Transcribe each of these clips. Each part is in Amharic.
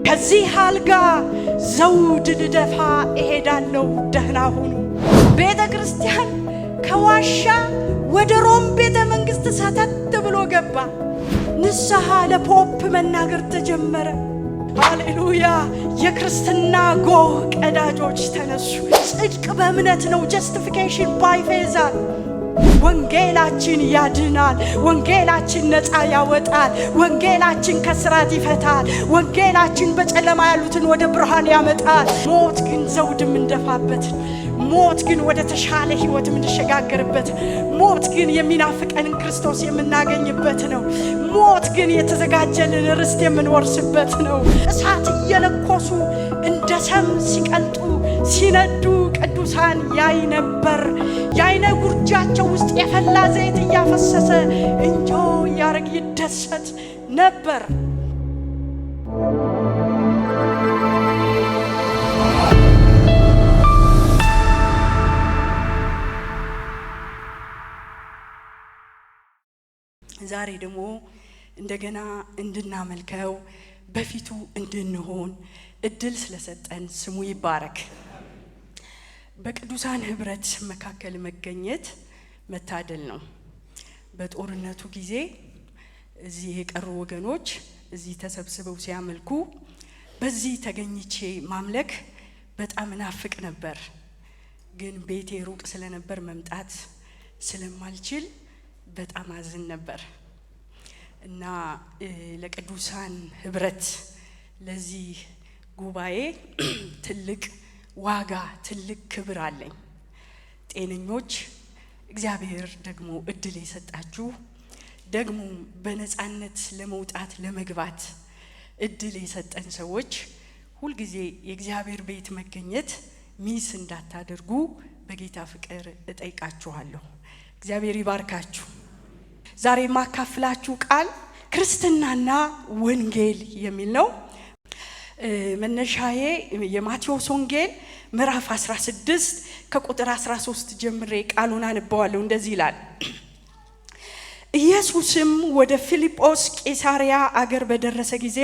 ከዚህ አልጋ ዘውድ ልደፋ እሄዳለሁ ደህና ሁኑ። ቤተ ክርስቲያን ከዋሻ ወደ ሮም ቤተ መንግስት ሰተት ብሎ ገባ። ንስሐ ለፖፕ መናገር ተጀመረ። ሃሌሉያ! የክርስትና ጎህ ቀዳጆች ተነሱ። ጽድቅ በእምነት ነው። ጀስቲፊኬሽን ባይ ፌዝ። ወንጌላችን ያድናል። ወንጌላችን ነፃ ያወጣል። ወንጌላችን ከስራት ይፈታል። ወንጌላችን በጨለማ ያሉትን ወደ ብርሃን ያመጣል። ሞት ግን ዘውድ ምንደፋበት፣ ሞት ግን ወደ ተሻለ ህይወት ምንሸጋገርበት፣ ሞት ግን የሚናፍቀንን ክርስቶስ የምናገኝበት ነው። ሞት ግን የተዘጋጀልን ርስት የምንወርስበት ነው። እሳት እየለኮሱ እንደ ሰም ሲቀልጡ ሲነዱ ቅዱሳን ያይ ነበር። የዓይነ ጉርጃቸው ውስጥ የፈላ ዘይት እያፈሰሰ እንጆ ያረግ ይደሰት ነበር። ዛሬ ደግሞ እንደገና እንድናመልከው በፊቱ እንድንሆን እድል ስለሰጠን ስሙ ይባረክ። በቅዱሳን ህብረት መካከል መገኘት መታደል ነው። በጦርነቱ ጊዜ እዚህ የቀሩ ወገኖች እዚህ ተሰብስበው ሲያመልኩ በዚህ ተገኝቼ ማምለክ በጣም ናፍቅ ነበር። ግን ቤቴ ሩቅ ስለነበር መምጣት ስለማልችል በጣም አዝን ነበር እና ለቅዱሳን ህብረት ለዚህ ጉባኤ ትልቅ ዋጋ ትልቅ ክብር አለኝ። ጤነኞች እግዚአብሔር ደግሞ እድል የሰጣችሁ ደግሞ በነፃነት ለመውጣት ለመግባት እድል የሰጠን ሰዎች ሁሉ ጊዜ የእግዚአብሔር ቤት መገኘት ሚስ እንዳታደርጉ በጌታ ፍቅር እጠይቃችኋለሁ። እግዚአብሔር ይባርካችሁ። ዛሬ ማካፍላችሁ ቃል ክርስትናና ወንጌል የሚል ነው። መነሻዬ የማቴዎስ ወንጌል ምዕራፍ 16 ከቁጥር 13 ጀምሬ ቃሉን አነበዋለሁ። እንደዚህ ይላል። ኢየሱስም ወደ ፊልጶስ ቂሳሪያ አገር በደረሰ ጊዜ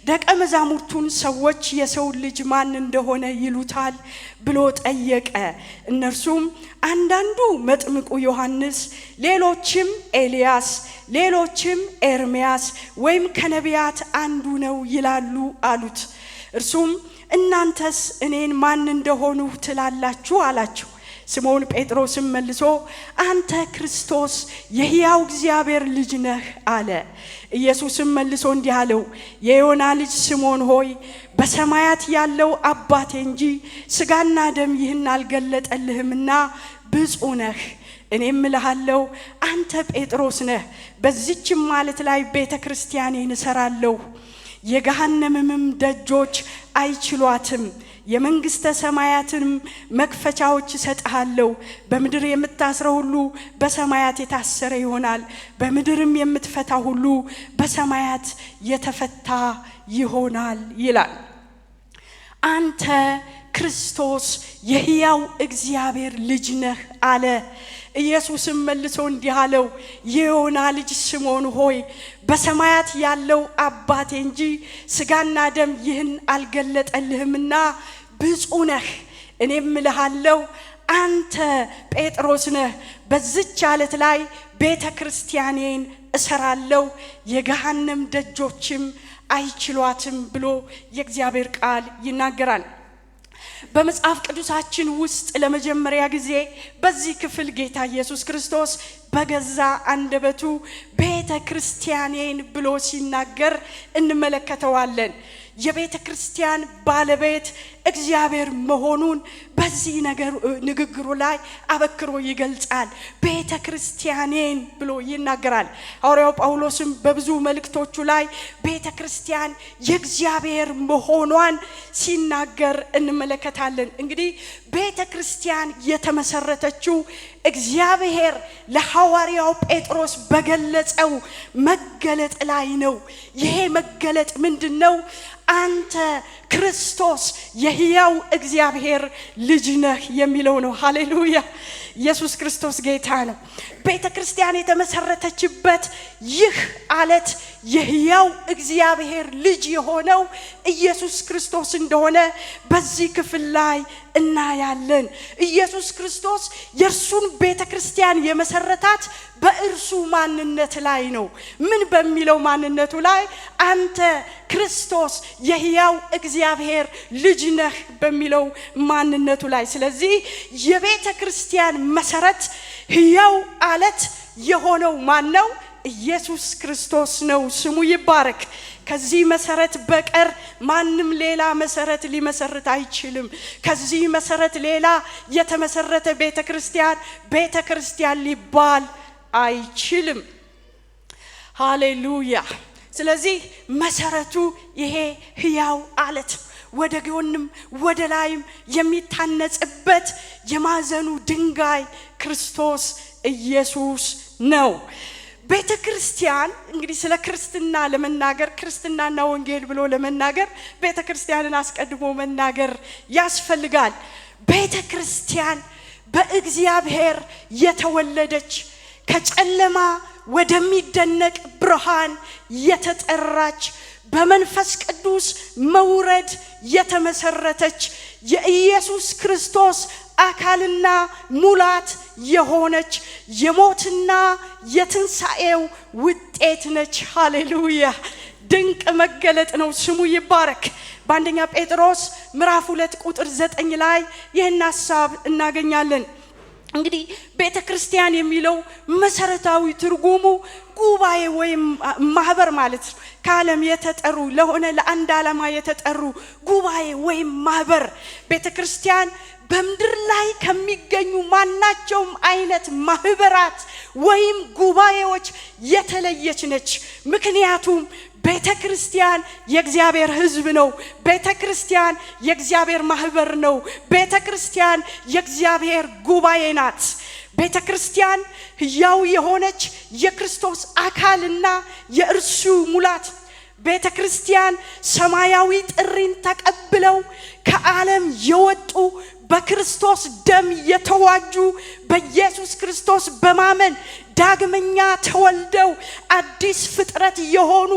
ደቀ መዛሙርቱን ሰዎች የሰው ልጅ ማን እንደሆነ ይሉታል ብሎ ጠየቀ። እነርሱም አንዳንዱ መጥምቁ ዮሐንስ፣ ሌሎችም ኤልያስ፣ ሌሎችም ኤርምያስ ወይም ከነቢያት አንዱ ነው ይላሉ አሉት። እርሱም እናንተስ እኔን ማን እንደሆኑ ትላላችሁ አላቸው። ስምዖን ጴጥሮስም መልሶ አንተ ክርስቶስ የሕያው እግዚአብሔር ልጅ ነህ አለ። ኢየሱስም መልሶ እንዲህ አለው፣ የዮና ልጅ ስምዖን ሆይ በሰማያት ያለው አባቴ እንጂ ሥጋና ደም ይህን አልገለጠልህምና ብፁዕ ነህ። እኔም እልሃለሁ አንተ ጴጥሮስ ነህ፣ በዚህችም ማለት ላይ ቤተ ክርስቲያኔን እሰራለሁ፣ የገሃነምም ደጆች አይችሏትም። የመንግስተ ሰማያትን መክፈቻዎች እሰጥሃለሁ። በምድር የምታስረው ሁሉ በሰማያት የታሰረ ይሆናል፣ በምድርም የምትፈታ ሁሉ በሰማያት የተፈታ ይሆናል ይላል። አንተ ክርስቶስ የሕያው እግዚአብሔር ልጅ ነህ አለ። ኢየሱስም መልሶ እንዲህ አለው፣ የዮና ልጅ ስምዖን ሆይ በሰማያት ያለው አባቴ እንጂ ሥጋና ደም ይህን አልገለጠልህምና ብፁዕ ነህ። እኔም እልሃለሁ አንተ ጴጥሮስ ነህ፣ በዚች ዓለት ላይ ቤተ ክርስቲያኔን እሰራለሁ፣ የገሃነም ደጆችም አይችሏትም ብሎ የእግዚአብሔር ቃል ይናገራል። በመጽሐፍ ቅዱሳችን ውስጥ ለመጀመሪያ ጊዜ በዚህ ክፍል ጌታ ኢየሱስ ክርስቶስ በገዛ አንደበቱ ቤተ ክርስቲያኔን ብሎ ሲናገር እንመለከተዋለን። የቤተ ክርስቲያን ባለቤት እግዚአብሔር መሆኑን በዚህ ንግግሩ ላይ አበክሮ ይገልጻል። ቤተ ክርስቲያኔን ብሎ ይናገራል። ሐዋርያው ጳውሎስም በብዙ መልእክቶቹ ላይ ቤተ ክርስቲያን የእግዚአብሔር መሆኗን ሲናገር እንመለከታለን። እንግዲህ ቤተ ክርስቲያን የተመሰረተችው እግዚአብሔር ለሐዋርያው ጴጥሮስ በገለጸው መገለጥ ላይ ነው። ይሄ መገለጥ ምንድነው? አንተ ክርስቶስ የሕያው እግዚአብሔር ልጅ ነህ የሚለው ነው። ሃሌሉያ! ኢየሱስ ክርስቶስ ጌታ ነው። ቤተ ክርስቲያን የተመሰረተችበት ይህ አለት የሕያው እግዚአብሔር ልጅ የሆነው ኢየሱስ ክርስቶስ እንደሆነ በዚህ ክፍል ላይ እናያለን። ኢየሱስ ክርስቶስ የእርሱን ቤተክርስቲያን የመሰረታት በእርሱ ማንነት ላይ ነው። ምን በሚለው ማንነቱ ላይ? አንተ ክርስቶስ የሕያው እግዚአብሔር ልጅ ነህ በሚለው ማንነቱ ላይ። ስለዚህ የቤተክርስቲያን መሰረት ሕያው አለት የሆነው ማን ነው? ኢየሱስ ክርስቶስ ነው። ስሙ ይባረክ። ከዚህ መሰረት በቀር ማንም ሌላ መሰረት ሊመሰርት አይችልም። ከዚህ መሰረት ሌላ የተመሰረተ ቤተክርስቲያን ሊባል አይችልም። ሃሌሉያ። ስለዚህ መሰረቱ ይሄ ሕያው አለት ወደ ጎንም ወደ ላይም የሚታነጽበት የማዕዘኑ ድንጋይ ክርስቶስ ኢየሱስ ነው። ቤተክርስቲያን እንግዲህ ስለ ክርስትና ለመናገር ክርስትናና ወንጌል ብሎ ለመናገር ቤተክርስቲያንን አስቀድሞ መናገር ያስፈልጋል። ቤተክርስቲያን በእግዚአብሔር የተወለደች ከጨለማ ወደሚደነቅ ብርሃን የተጠራች በመንፈስ ቅዱስ መውረድ የተመሰረተች የኢየሱስ ክርስቶስ አካልና ሙላት የሆነች የሞትና የትንሣኤው ውጤት ነች። ሃሌሉያ። ድንቅ መገለጥ ነው። ስሙ ይባረክ። በአንደኛ ጴጥሮስ ምዕራፍ 2 ቁጥር 9 ላይ ይህን ሐሳብ እናገኛለን። እንግዲህ ቤተክርስቲያን የሚለው መሰረታዊ ትርጉሙ ጉባኤ ወይም ማህበር ማለት ነው። ከዓለም የተጠሩ ለሆነ ለአንድ ዓላማ የተጠሩ ጉባኤ ወይም ማህበር። ቤተክርስቲያን በምድር ላይ ከሚገኙ ማናቸውም አይነት ማህበራት ወይም ጉባኤዎች የተለየች ነች። ምክንያቱም ቤተክርስቲያን የእግዚአብሔር ሕዝብ ነው። ቤተክርስቲያን የእግዚአብሔር ማህበር ነው። ቤተክርስቲያን የእግዚአብሔር ጉባኤ ናት። ቤተክርስቲያን ሕያው የሆነች የክርስቶስ አካልና የእርሱ ሙላት። ቤተክርስቲያን ሰማያዊ ጥሪን ተቀብለው ከዓለም የወጡ በክርስቶስ ደም የተዋጁ በኢየሱስ ክርስቶስ በማመን ዳግመኛ ተወልደው አዲስ ፍጥረት የሆኑ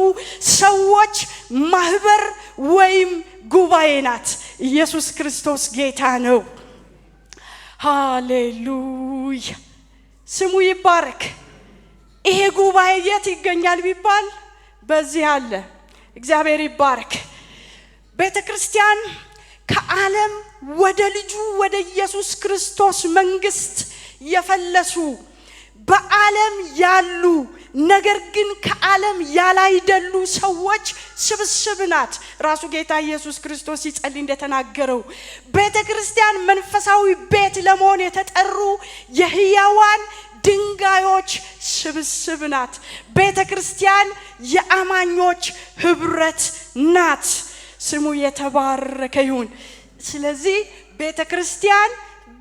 ሰዎች ማህበር ወይም ጉባኤ ናት። ኢየሱስ ክርስቶስ ጌታ ነው። ሃሌሉያ። ስሙ ይባረክ። ይሄ ጉባኤ የት ይገኛል ቢባል በዚህ አለ። እግዚአብሔር ይባረክ። ቤተክርስቲያን ከዓለም ወደ ልጁ ወደ ኢየሱስ ክርስቶስ መንግስት የፈለሱ በዓለም ያሉ ነገር ግን ከዓለም ያላይደሉ ሰዎች ስብስብ ናት። ራሱ ጌታ ኢየሱስ ክርስቶስ ሲጸልይ እንደተናገረው ቤተክርስቲያን መንፈሳዊ ቤት ለመሆን የተጠሩ የሕያዋን ድንጋዮች ስብስብ ናት። ቤተክርስቲያን የአማኞች ህብረት ናት። ስሙ የተባረከ ይሁን። ስለዚህ ቤተክርስቲያን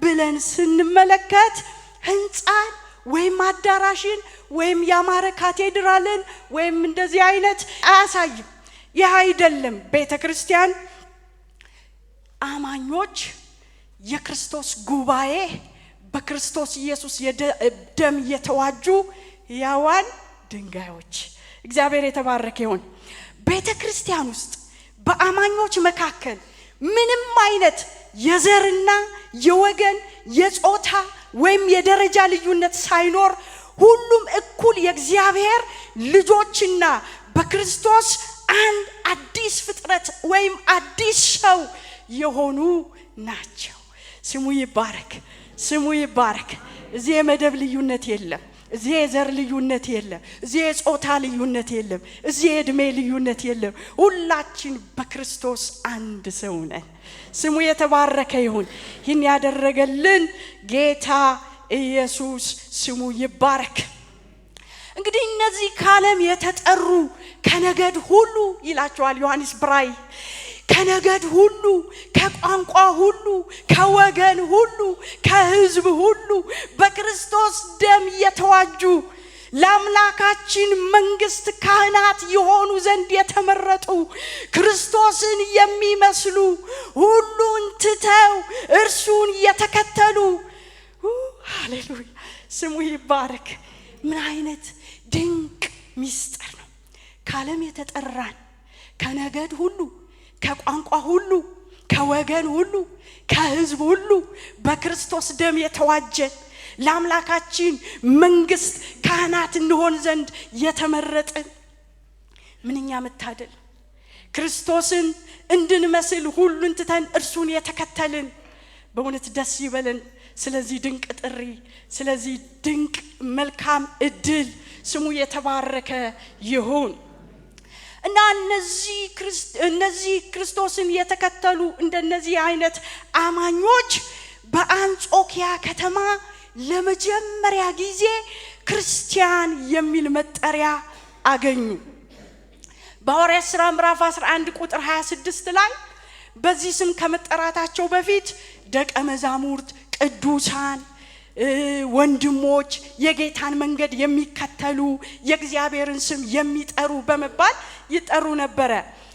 ብለን ስንመለከት ህንጻን ወይም አዳራሽን ወይም ያማረ ካቴድራልን ወይም እንደዚህ አይነት አያሳይም። ይህ አይደለም። ቤተክርስቲያን አማኞች የክርስቶስ ጉባኤ በክርስቶስ ኢየሱስ ደም የተዋጁ ሕያዋን ድንጋዮች። እግዚአብሔር የተባረከ ይሁን። ቤተክርስቲያን ውስጥ በአማኞች መካከል ምንም አይነት የዘርና የወገን የጾታ ወይም የደረጃ ልዩነት ሳይኖር ሁሉም እኩል የእግዚአብሔር ልጆችና በክርስቶስ አንድ አዲስ ፍጥረት ወይም አዲስ ሰው የሆኑ ናቸው። ስሙ ይባረክ። ስሙ ይባረክ። እዚህ የመደብ ልዩነት የለም። እዚህ የዘር ልዩነት የለም። እዚህ የጾታ ልዩነት የለም። እዚህ የእድሜ ልዩነት የለም። ሁላችን በክርስቶስ አንድ ሰው ነን። ስሙ የተባረከ ይሁን። ይህን ያደረገልን ጌታ ኢየሱስ ስሙ ይባረክ። እንግዲህ እነዚህ ከዓለም የተጠሩ ከነገድ ሁሉ ይላቸዋል ዮሐንስ ብራይ፣ ከነገድ ሁሉ፣ ከቋንቋ ሁሉ፣ ከወገን ሁሉ፣ ከህዝብ ሁሉ በክርስቶስ ደም የተዋጁ ለአምላካችን መንግስት ካህናት የሆኑ ዘንድ የተመረጡ ክርስቶስን የሚመስሉ ሁሉን ትተው እርሱን የተከተሉ። ሃሌሉያ። ስሙ ይባረክ። ምን አይነት ድንቅ ሚስጥር ነው! ከዓለም የተጠራን ከነገድ ሁሉ ከቋንቋ ሁሉ ከወገን ሁሉ ከሕዝብ ሁሉ በክርስቶስ ደም የተዋጀን ለአምላካችን መንግስት ካህናት እንሆን ዘንድ የተመረጥን ምንኛ መታደል ክርስቶስን እንድንመስል ሁሉን ትተን እርሱን የተከተልን በእውነት ደስ ይበለን። ስለዚህ ድንቅ ጥሪ ስለዚህ ድንቅ መልካም እድል ስሙ የተባረከ ይሁን እና እነዚህ ክርስቶስን የተከተሉ እንደነዚህ አይነት አማኞች በአንጾኪያ ከተማ ለመጀመሪያ ጊዜ ክርስቲያን የሚል መጠሪያ አገኙ። በሐዋርያት ሥራ ምዕራፍ 11 ቁጥር 26 ላይ በዚህ ስም ከመጠራታቸው በፊት ደቀ መዛሙርት ቅዱሳን ወንድሞች የጌታን መንገድ የሚከተሉ የእግዚአብሔርን ስም የሚጠሩ በመባል ይጠሩ ነበር።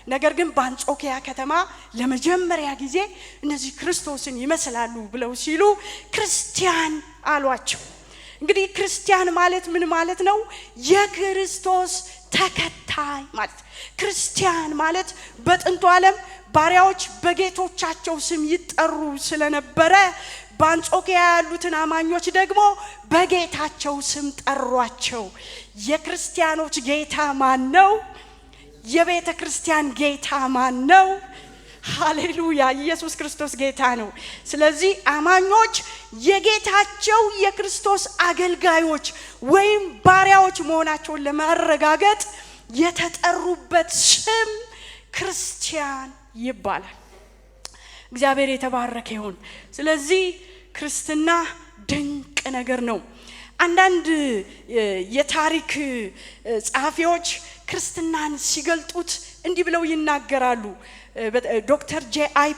ነገር ግን በአንጾኪያ ከተማ ለመጀመሪያ ጊዜ እነዚህ ክርስቶስን ይመስላሉ ብለው ሲሉ ክርስቲያን አሏቸው። እንግዲህ ክርስቲያን ማለት ምን ማለት ነው? የክርስቶስ ተከታይ ማለት። ክርስቲያን ማለት በጥንቱ ዓለም ባሪያዎች በጌቶቻቸው ስም ይጠሩ ስለነበረ በአንጾኪያ ያሉትን አማኞች ደግሞ በጌታቸው ስም ጠሯቸው። የክርስቲያኖች ጌታ ማን ነው? የቤተ ክርስቲያን ጌታ ማን ነው? ሃሌሉያ! ኢየሱስ ክርስቶስ ጌታ ነው። ስለዚህ አማኞች የጌታቸው የክርስቶስ አገልጋዮች ወይም ባሪያዎች መሆናቸውን ለማረጋገጥ የተጠሩበት ስም ክርስቲያን ይባላል። እግዚአብሔር የተባረከ ይሁን። ስለዚህ ክርስትና ድንቅ ነገር ነው። አንዳንድ የታሪክ ጸሐፊዎች ክርስትናን ሲገልጡት እንዲህ ብለው ይናገራሉ። ዶክተር ጄአይ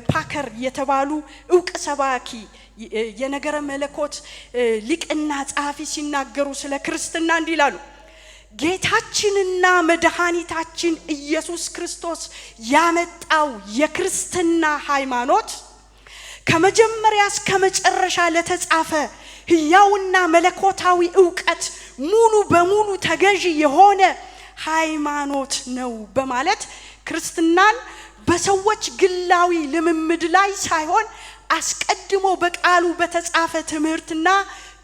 ፓከር የተባሉ ዕውቅ ሰባኪ የነገረ መለኮት ሊቅና ጸሐፊ ሲናገሩ ስለ ክርስትና እንዲህ ይላሉ። ጌታችንና መድኃኒታችን ኢየሱስ ክርስቶስ ያመጣው የክርስትና ሃይማኖት ከመጀመሪያ እስከ መጨረሻ ለተጻፈ ሕያውና መለኮታዊ ዕውቀት ሙሉ በሙሉ ተገዢ የሆነ ሃይማኖት ነው በማለት ክርስትናን በሰዎች ግላዊ ልምምድ ላይ ሳይሆን አስቀድሞ በቃሉ በተጻፈ ትምህርትና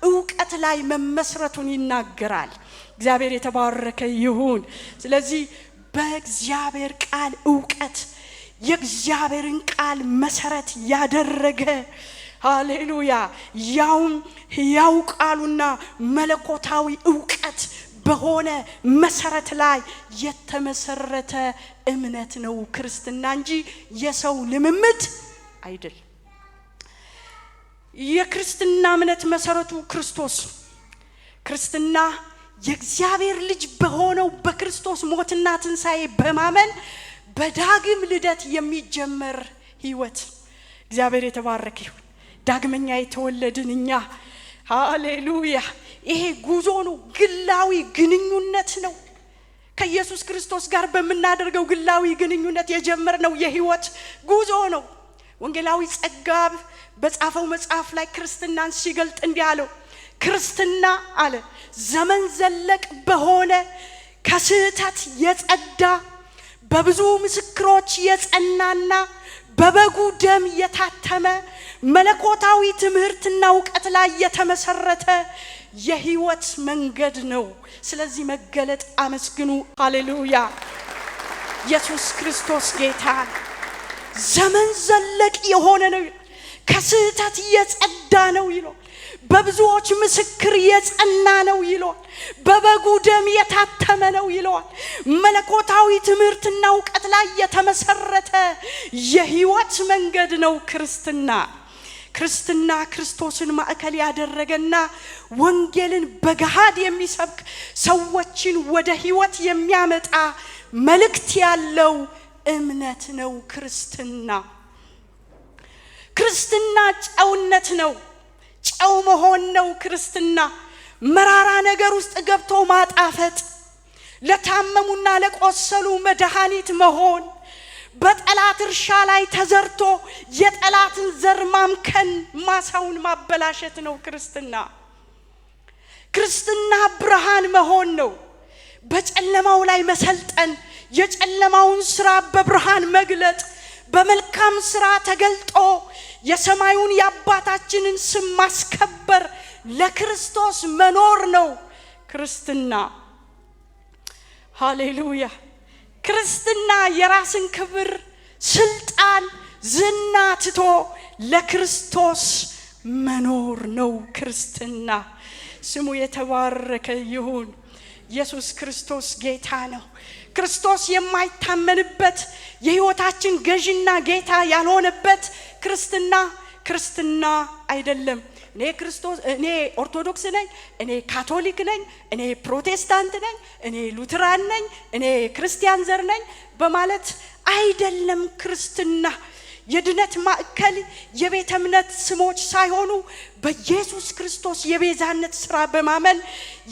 ዕውቀት ላይ መመስረቱን ይናገራል። እግዚአብሔር የተባረከ ይሁን። ስለዚህ በእግዚአብሔር ቃል ዕውቀት የእግዚአብሔርን ቃል መሰረት ያደረገ ሃሌሉያ ያውም ሕያው ቃሉና መለኮታዊ ዕውቀት በሆነ መሰረት ላይ የተመሰረተ እምነት ነው ክርስትና እንጂ የሰው ልምምድ አይደል። የክርስትና እምነት መሰረቱ ክርስቶስ። ክርስትና የእግዚአብሔር ልጅ በሆነው በክርስቶስ ሞትና ትንሣኤ በማመን በዳግም ልደት የሚጀመር ህይወት። እግዚአብሔር የተባረከ ይሁን። ዳግመኛ የተወለድን እኛ ሃሌሉያ ይሄ ጉዞ ነው፣ ግላዊ ግንኙነት ነው። ከኢየሱስ ክርስቶስ ጋር በመናደርገው ግላዊ ግንኙነት የጀመርነው የህይወት ጉዞ ነው። ወንጌላዊ ጸጋብ በጻፈው መጽሐፍ ላይ ክርስትናን ሲገልጥ እንዲህ አለው። ክርስትና አለ ዘመን ዘለቅ በሆነ ከስህተት የጸዳ በብዙ ምስክሮች የጸናና በበጉ ደም የታተመ መለኮታዊ ትምህርትና ዕውቀት ላይ የተመሰረተ የህይወት መንገድ ነው። ስለዚህ መገለጥ አመስግኑ። ሃሌሉያ ኢየሱስ ክርስቶስ ጌታ። ዘመን ዘለቅ የሆነ ነው፣ ከስህተት የጸዳ ነው ይላል። በብዙዎች ምስክር የጸና ነው ይላል። በበጉ ደም የታተመ ነው ይላል። መለኮታዊ ትምህርትና ዕውቀት ላይ የተመሰረተ የህይወት መንገድ ነው ክርስትና። ክርስትና ክርስቶስን ማዕከል ያደረገና ወንጌልን በገሃድ የሚሰብክ ሰዎችን ወደ ህይወት የሚያመጣ መልእክት ያለው እምነት ነው ክርስትና። ክርስትና ጨውነት ነው፣ ጨው መሆን ነው ክርስትና። መራራ ነገር ውስጥ ገብቶ ማጣፈጥ፣ ለታመሙና ለቆሰሉ መድኃኒት መሆን፣ በጠላት እርሻ ላይ ተዘርቶ የጠላትን ዘር ማምከን፣ ማሳውን ማበላሸት ነው ክርስትና። ክርስትና ብርሃን መሆን ነው። በጨለማው ላይ መሰልጠን፣ የጨለማውን ሥራ በብርሃን መግለጥ፣ በመልካም ሥራ ተገልጦ የሰማዩን የአባታችንን ስም ማስከበር ለክርስቶስ መኖር ነው ክርስትና። ሃሌሉያ! ክርስትና የራስን ክብር፣ ስልጣን፣ ዝና ትቶ ለክርስቶስ መኖር ነው ክርስትና። ስሙ የተባረከ ይሁን። ኢየሱስ ክርስቶስ ጌታ ነው። ክርስቶስ የማይታመንበት የሕይወታችን ገዥና ጌታ ያልሆነበት ክርስትና አይደለም። እኔ ኦርቶዶክስ ነኝ፣ እኔ ካቶሊክ ነኝ፣ እኔ ፕሮቴስታንት ነኝ፣ እኔ ሉተራን ነኝ፣ እኔ ክርስቲያን ዘር ነኝ በማለት አይደለም ክርስትና። የድነት ማዕከል የቤተ እምነት ስሞች ሳይሆኑ በኢየሱስ ክርስቶስ የቤዛነት ሥራ በማመን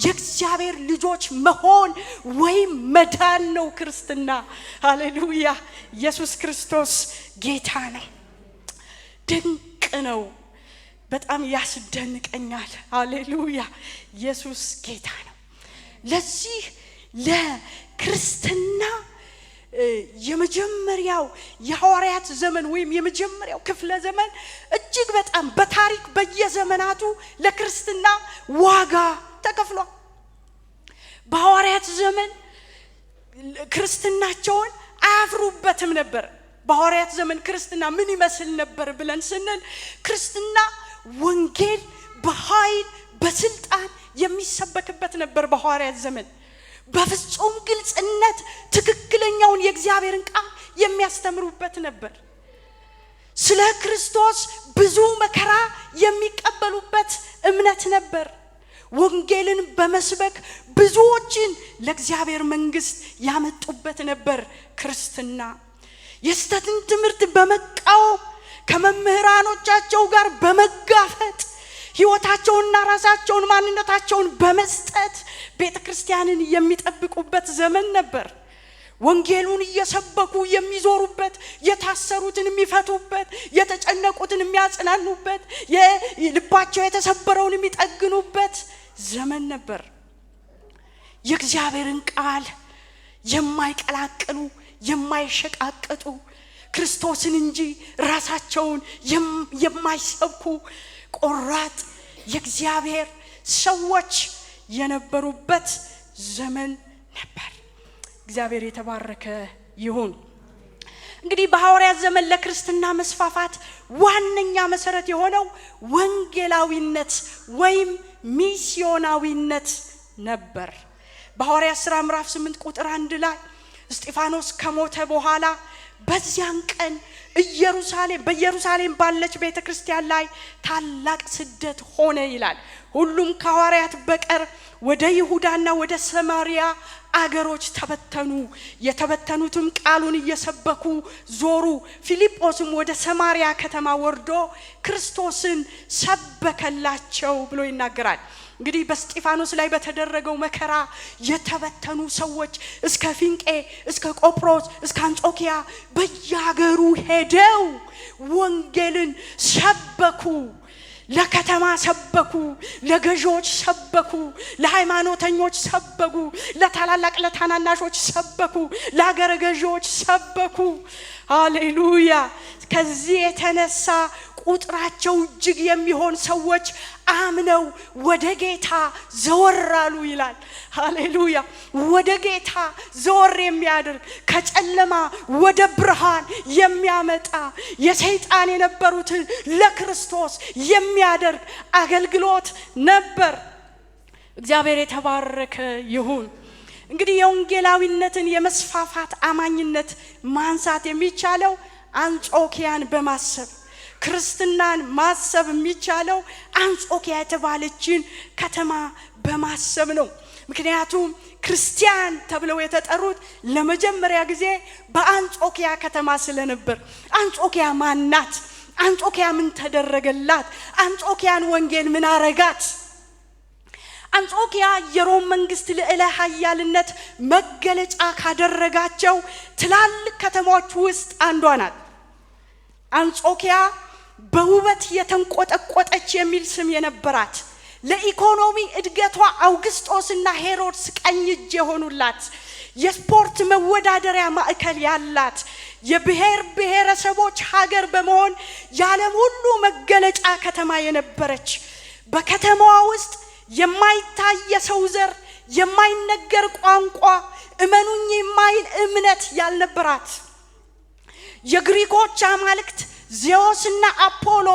የእግዚአብሔር ልጆች መሆን ወይም መዳን ነው ክርስትና። ሃሌሉያ! ኢየሱስ ክርስቶስ ጌታ ነው። ድንቅ ነው። በጣም ያስደንቀኛል። ሃሌሉያ! ኢየሱስ ጌታ ነው። ለዚህ ለክርስትና የመጀመሪያው የሐዋርያት ዘመን ወይም የመጀመሪያው ክፍለ ዘመን እጅግ በጣም በታሪክ በየዘመናቱ ለክርስትና ዋጋ ተከፍሏል። በሐዋርያት ዘመን ክርስትናቸውን አያፍሩበትም ነበር። በሐዋርያት ዘመን ክርስትና ምን ይመስል ነበር ብለን ስንል ክርስትና ወንጌል በኃይል በስልጣን የሚሰበክበት ነበር። በሐዋርያት ዘመን በፍጹም ግልጽነት ትክክለኛውን የእግዚአብሔርን ቃል የሚያስተምሩበት ነበር። ስለ ክርስቶስ ብዙ መከራ የሚቀበሉበት እምነት ነበር። ወንጌልን በመስበክ ብዙዎችን ለእግዚአብሔር መንግስት ያመጡበት ነበር ክርስትና። የስተትን ትምህርት በመቃወም ከመምህራኖቻቸው ጋር በመጋፈጥ ሕይወታቸውንና ራሳቸውን ማንነታቸውን በመስጠት ቤተክርስቲያንን የሚጠብቁበት ዘመን ነበር። ወንጌሉን እየሰበኩ የሚዞሩበት፣ የታሰሩትን የሚፈቱበት፣ የተጨነቁትን የሚያጽናኑበት፣ ልባቸው የተሰበረውን የሚጠግኑበት ዘመን ነበር። የእግዚአብሔርን ቃል የማይቀላቅሉ የማይሸቃቀጡ ክርስቶስን እንጂ ራሳቸውን የማይሰብኩ ቆራጥ የእግዚአብሔር ሰዎች የነበሩበት ዘመን ነበር። እግዚአብሔር የተባረከ ይሁን። እንግዲህ በሐዋርያት ዘመን ለክርስትና መስፋፋት ዋነኛ መሰረት የሆነው ወንጌላዊነት ወይም ሚስዮናዊነት ነበር። በሐዋርያት ሥራ ምዕራፍ 8 ቁጥር 1 ላይ እስጢፋኖስ ከሞተ በኋላ በዚያን ቀን በኢየሩሳሌም ባለች ቤተክርስቲያን ላይ ታላቅ ስደት ሆነ ይላል። ሁሉም ከሐዋርያት በቀር ወደ ይሁዳና ወደ ሰማሪያ አገሮች ተበተኑ። የተበተኑትም ቃሉን እየሰበኩ ዞሩ። ፊልጶስም ወደ ሰማሪያ ከተማ ወርዶ ክርስቶስን ሰበከላቸው ብሎ ይናገራል። እንግዲህ በስጢፋኖስ ላይ በተደረገው መከራ የተበተኑ ሰዎች እስከ ፊንቄ፣ እስከ ቆጵሮስ፣ እስከ አንጾኪያ በየሀገሩ ሄደው ወንጌልን ሰበኩ። ለከተማ ሰበኩ፣ ለገዢዎች ሰበኩ፣ ለሃይማኖተኞች ሰበኩ፣ ለታላላቅ ለታናናሾች ሰበኩ፣ ለሀገረ ገዢዎች ሰበኩ። ሃሌሉያ! ከዚህ የተነሳ ቁጥራቸው እጅግ የሚሆን ሰዎች አምነው ወደ ጌታ ዘወራሉ ይላል። ሃሌሉያ! ወደ ጌታ ዘወር የሚያደርግ ከጨለማ ወደ ብርሃን የሚያመጣ የሰይጣን የነበሩትን ለክርስቶስ የሚያደርግ አገልግሎት ነበር። እግዚአብሔር የተባረከ ይሁን። እንግዲህ የወንጌላዊነትን የመስፋፋት አማኝነት ማንሳት የሚቻለው አንጾኪያን በማሰብ ክርስትናን ማሰብ የሚቻለው አንጾኪያ የተባለችን ከተማ በማሰብ ነው። ምክንያቱም ክርስቲያን ተብለው የተጠሩት ለመጀመሪያ ጊዜ በአንጾኪያ ከተማ ስለነበር። አንጾኪያ ማናት? አንጾኪያ ምን ተደረገላት? አንጾኪያን ወንጌል ምን አረጋት? አንጾኪያ የሮም መንግስት ልዕለ ኃያልነት መገለጫ ካደረጋቸው ትላልቅ ከተሞች ውስጥ አንዷ ናት። አንጾኪያ በውበት የተንቆጠቆጠች የሚል ስም የነበራት፣ ለኢኮኖሚ እድገቷ አውግስጦስና ሄሮድስ ቀኝ እጅ የሆኑላት የስፖርት መወዳደሪያ ማዕከል ያላት የብሔር ብሔረሰቦች ሀገር በመሆን የዓለም ሁሉ መገለጫ ከተማ የነበረች በከተማዋ ውስጥ የማይታይ የሰው ዘር የማይነገር ቋንቋ እመኑኝ የማይል እምነት ያልነበራት የግሪኮች አማልክት ዜውስና አፖሎ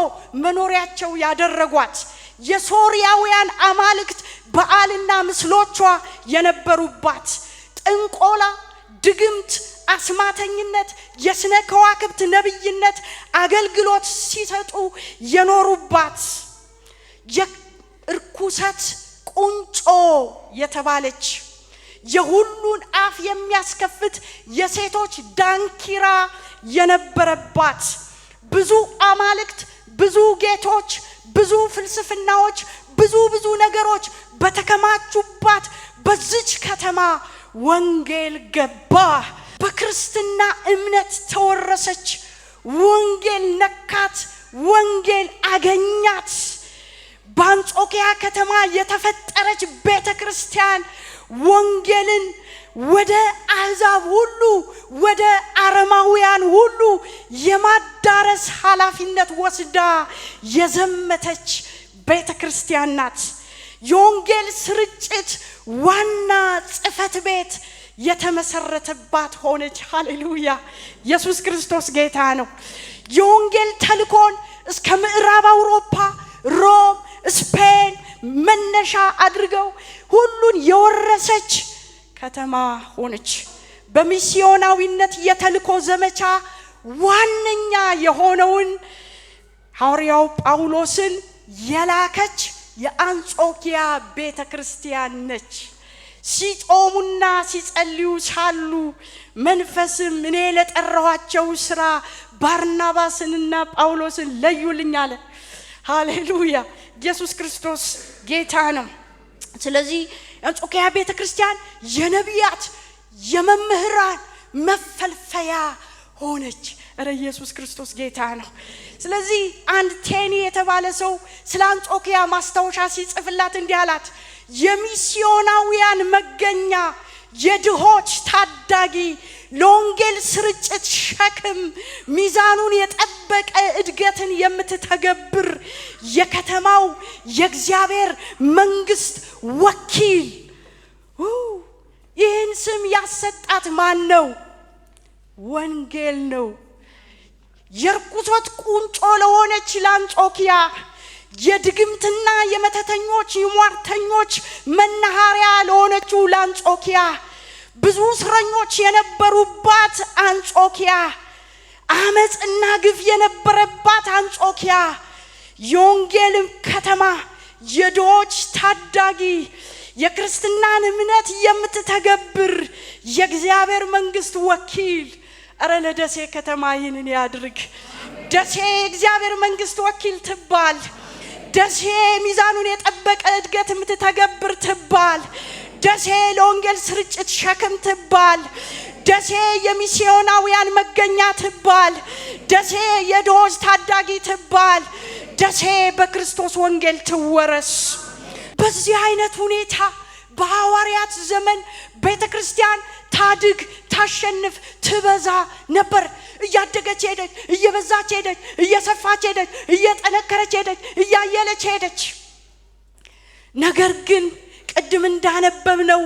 መኖሪያቸው ያደረጓት የሶሪያውያን አማልክት በዓልና ምስሎቿ የነበሩባት ጥንቆላ ድግምት አስማተኝነት የስነ ከዋክብት ነብይነት አገልግሎት ሲሰጡ የኖሩባት የርኩሰት ቁንጮ የተባለች የሁሉን አፍ የሚያስከፍት የሴቶች ዳንኪራ የነበረባት ብዙ አማልክት ብዙ ጌቶች ብዙ ፍልስፍናዎች ብዙ ነገሮች በተከማቹባት በዚች ከተማ ወንጌል ገባ በክርስትና እምነት ተወረሰች ወንጌል ነካት ወንጌል አገኛት በአንጾኪያ ከተማ የተፈጠረች ቤተክርስቲያን ወንጌልን ወደ አሕዛብ ሁሉ ወደ አረማውያን ሁሉ የማዳረስ ኃላፊነት ወስዳ የዘመተች ቤተክርስቲያን ናት የወንጌል ስርጭት ዋና ጽፈት ቤት የተመሰረተባት ሆነች ሃሌሉያ ኢየሱስ ክርስቶስ ጌታ ነው የወንጌል ተልኮን እስከ ምዕራብ አውሮፓ ሮም ስፔን መነሻ አድርገው ሁሉን የወረሰች ከተማ ሆነች በሚስዮናዊነት የተልኮ ዘመቻ ዋነኛ የሆነውን ሐዋርያው ጳውሎስን የላከች የአንጾኪያ ቤተክርስቲያን ነች ሲጾሙና ሲጸልዩ ሳሉ መንፈስም እኔ ለጠራኋቸው ስራ ባርናባስንና ጳውሎስን ለዩልኝ አለ ሃሌሉያ ኢየሱስ ክርስቶስ ጌታ ነው ስለዚህ አንጾኪያ ቤተክርስቲያን የነቢያት የመምህራን መፈልፈያ ሆነች እረ ኢየሱስ ክርስቶስ ጌታ ነው ስለዚህ አንድ ቴኒ የተባለ ሰው ስለ አንጾኪያ ማስታወሻ ሲጽፍላት እንዲህ አላት የሚስዮናውያን መገኛ የድሆች ታዳጊ ለወንጌል ስርጭት ሸክም ሚዛኑን የጠበቀ እድገትን የምትተገብር የከተማው የእግዚአብሔር መንግስት ወኪል ይህን ስም ያሰጣት ማን ነው ወንጌል ነው የርኩሰት ቁንጮ ለሆነች ለአንጾኪያ የድግምትና የመተተኞች የሟርተኞች መናኸሪያ ለሆነችው ለአንጾኪያ ብዙ እስረኞች የነበሩባት አንጾኪያ አመጽና ግፍ የነበረባት አንጾኪያ የወንጌል ከተማ የድሆች ታዳጊ የክርስትናን እምነት የምትተገብር የእግዚአብሔር መንግስት ወኪል አረ ለደሴ ከተማ ይህንን ያድርግ ደሴ እግዚአብሔር መንግስት ወኪል ትባል ደሴ ሚዛኑን የጠበቀ እድገት የምትተገብር ትባል ደሴ ለወንጌል ስርጭት ሸክም ትባል ደሴ የሚስዮናውያን መገኛ ትባል ደሴ የድሆች ታዳጊ ትባል ደሴ በክርስቶስ ወንጌል ትወረስ በዚህ አይነት ሁኔታ በሐዋርያት ዘመን ቤተክርስቲያን ታድግ ታሸንፍ ትበዛ ነበር እያደገች ሄደች እየበዛች ሄደች እየሰፋች ሄደች እየጠነከረች ሄደች እያየለች ሄደች ነገር ግን ቅድም እንዳነበብነው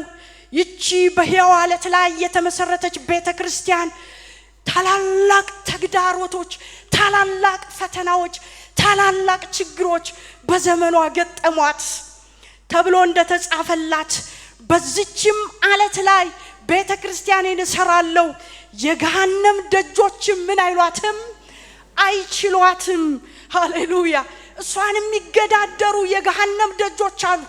ይቺ በሕያው ዓለት ላይ የተመሰረተች ቤተክርስቲያን ታላላቅ ተግዳሮቶች ታላላቅ ፈተናዎች ታላላቅ ችግሮች በዘመኗ ገጠሟት ተብሎ እንደተጻፈላት በዚህችም ዓለት ላይ ቤተክርስቲያንን እሰራለሁ የገሃነም ደጆችም ምን አይሏትም አይችሏትም ሃሌሉያ እሷን የሚገዳደሩ የገሃነም ደጆች አሉ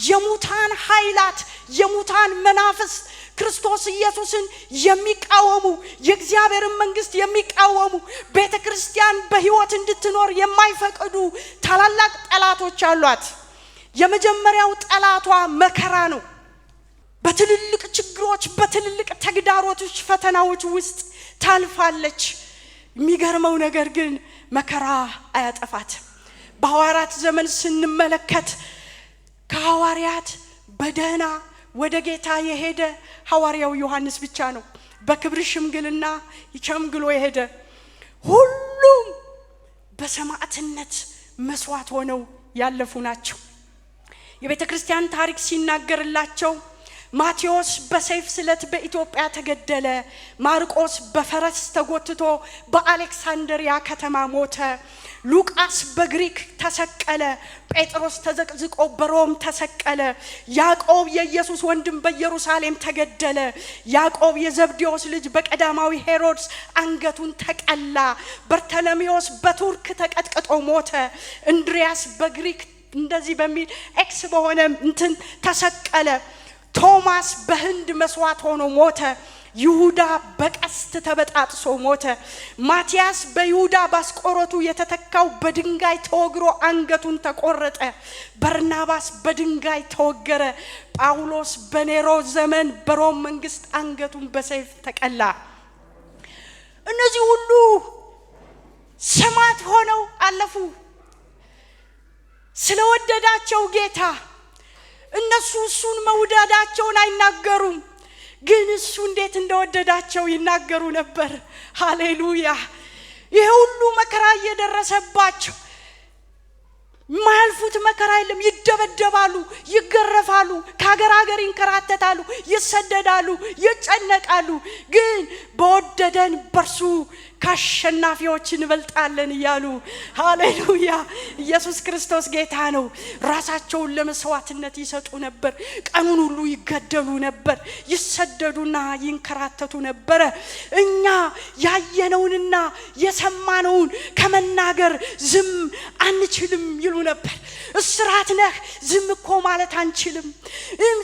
የሙታን ኃይላት የሙታን መናፍስ ክርስቶስ ኢየሱስን የሚቃወሙ የእግዚአብሔር መንግስት የሚቃወሙ ቤተክርስቲያን በህይወት እንድትኖር የማይፈቅዱ ታላላቅ ጠላቶች አሏት የመጀመሪያው ጠላቷ መከራ ነው በትልልቅ ችግሮች በትልልቅ ተግዳሮቶች ፈተናዎች ውስጥ ታልፋለች የሚገርመው ነገር ግን መከራ አያጠፋት በሐዋርያት ዘመን ስንመለከት ከሐዋርያት በደህና ወደ ጌታ የሄደ ሐዋርያው ዮሐንስ ብቻ ነው። በክብር ሽምግልና ይቸምግሎ የሄደ። ሁሉም በሰማዕትነት መስዋዕት ሆነው ያለፉ ናቸው። የቤተ ክርስቲያን ታሪክ ሲናገርላቸው ማቴዎስ በሰይፍ ስለት በኢትዮጵያ ተገደለ። ማርቆስ በፈረስ ተጎትቶ በአሌክሳንድሪያ ከተማ ሞተ። ሉቃስ በግሪክ ተሰቀለ። ጴጥሮስ ተዘቅዝቆ በሮም ተሰቀለ። ያዕቆብ የኢየሱስ ወንድም በኢየሩሳሌም ተገደለ። ያዕቆብ የዘብዴዎስ ልጅ በቀዳማዊ ሄሮድስ አንገቱን ተቀላ። በርተሎሜዎስ በቱርክ ተቀጥቅጦ ሞተ። እንድሪያስ በግሪክ እንደዚህ በሚል ኤክስ በሆነ እንትን ተሰቀለ። ቶማስ በህንድ መስዋዕት ሆኖ ሞተ። ይሁዳ በቀስት ተበጣጥሶ ሞተ። ማቲያስ በይሁዳ ባስቆሮቱ የተተካው በድንጋይ ተወግሮ አንገቱን ተቆረጠ። በርናባስ በድንጋይ ተወገረ። ጳውሎስ በኔሮ ዘመን በሮም መንግስት አንገቱን በሰይፍ ተቀላ። እነዚህ ሁሉ ሰማዕት ሆነው አለፉ። ስለወደዳቸው ጌታ እነሱ እሱን መውደዳቸውን አይናገሩም፣ ግን እሱ እንዴት እንደወደዳቸው ይናገሩ ነበር። ሃሌሉያ! ይሄ ሁሉ መከራ እየደረሰባቸው ማልፉት መከራ የለም። ይደበደባሉ፣ ይገረፋሉ፣ ከሀገር ሀገር ይንከራተታሉ፣ ይሰደዳሉ፣ ይጨነቃሉ። ግን በወደደን በርሱ ካሸናፊዎች እንበልጣለን እያሉ ሃሌሉያ! ኢየሱስ ክርስቶስ ጌታ ነው። ራሳቸውን ለመስዋዕትነት ይሰጡ ነበር። ቀኑን ሁሉ ይገደሉ ነበር፣ ይሰደዱና ይንከራተቱ ነበር። እኛ ያየነውንና የሰማነውን ከመናገር ዝም አንችልም ይሉ ነበር። እስራት ነህ ዝም እኮ ማለት አንችልም።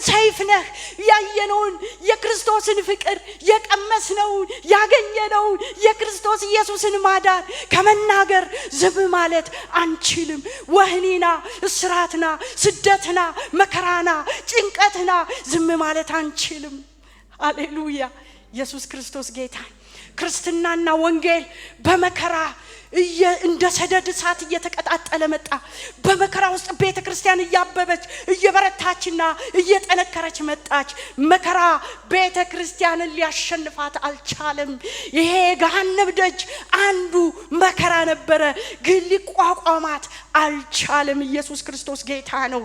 ሰይፍ ነህ ያየነውን የክርስቶስን ፍቅር የቀመስነውን ያገኘነውን የክርስቶስ ኢየሱስን ማዳን ከመናገር ዝም ማለት አንችልም። ወህኒና እስራትና ስደትና መከራና ጭንቀትና ዝም ማለት አንችልም። ሃሌሉያ! ኢየሱስ ክርስቶስ ጌታ። ክርስትናና ወንጌል በመከራ እንደ ሰደድ እሳት እየተቀጣጠለ መጣ። በመከራ ውስጥ ቤተ ክርስቲያን እያበበች እየበረታችና እየጠነከረች መጣች። መከራ ቤተ ክርስቲያንን ሊያሸንፋት አልቻለም። ይሄ ገሃነም ደጅ አንዱ መከራ ነበረ፣ ግን ሊቋቋማት አልቻለም። ኢየሱስ ክርስቶስ ጌታ ነው።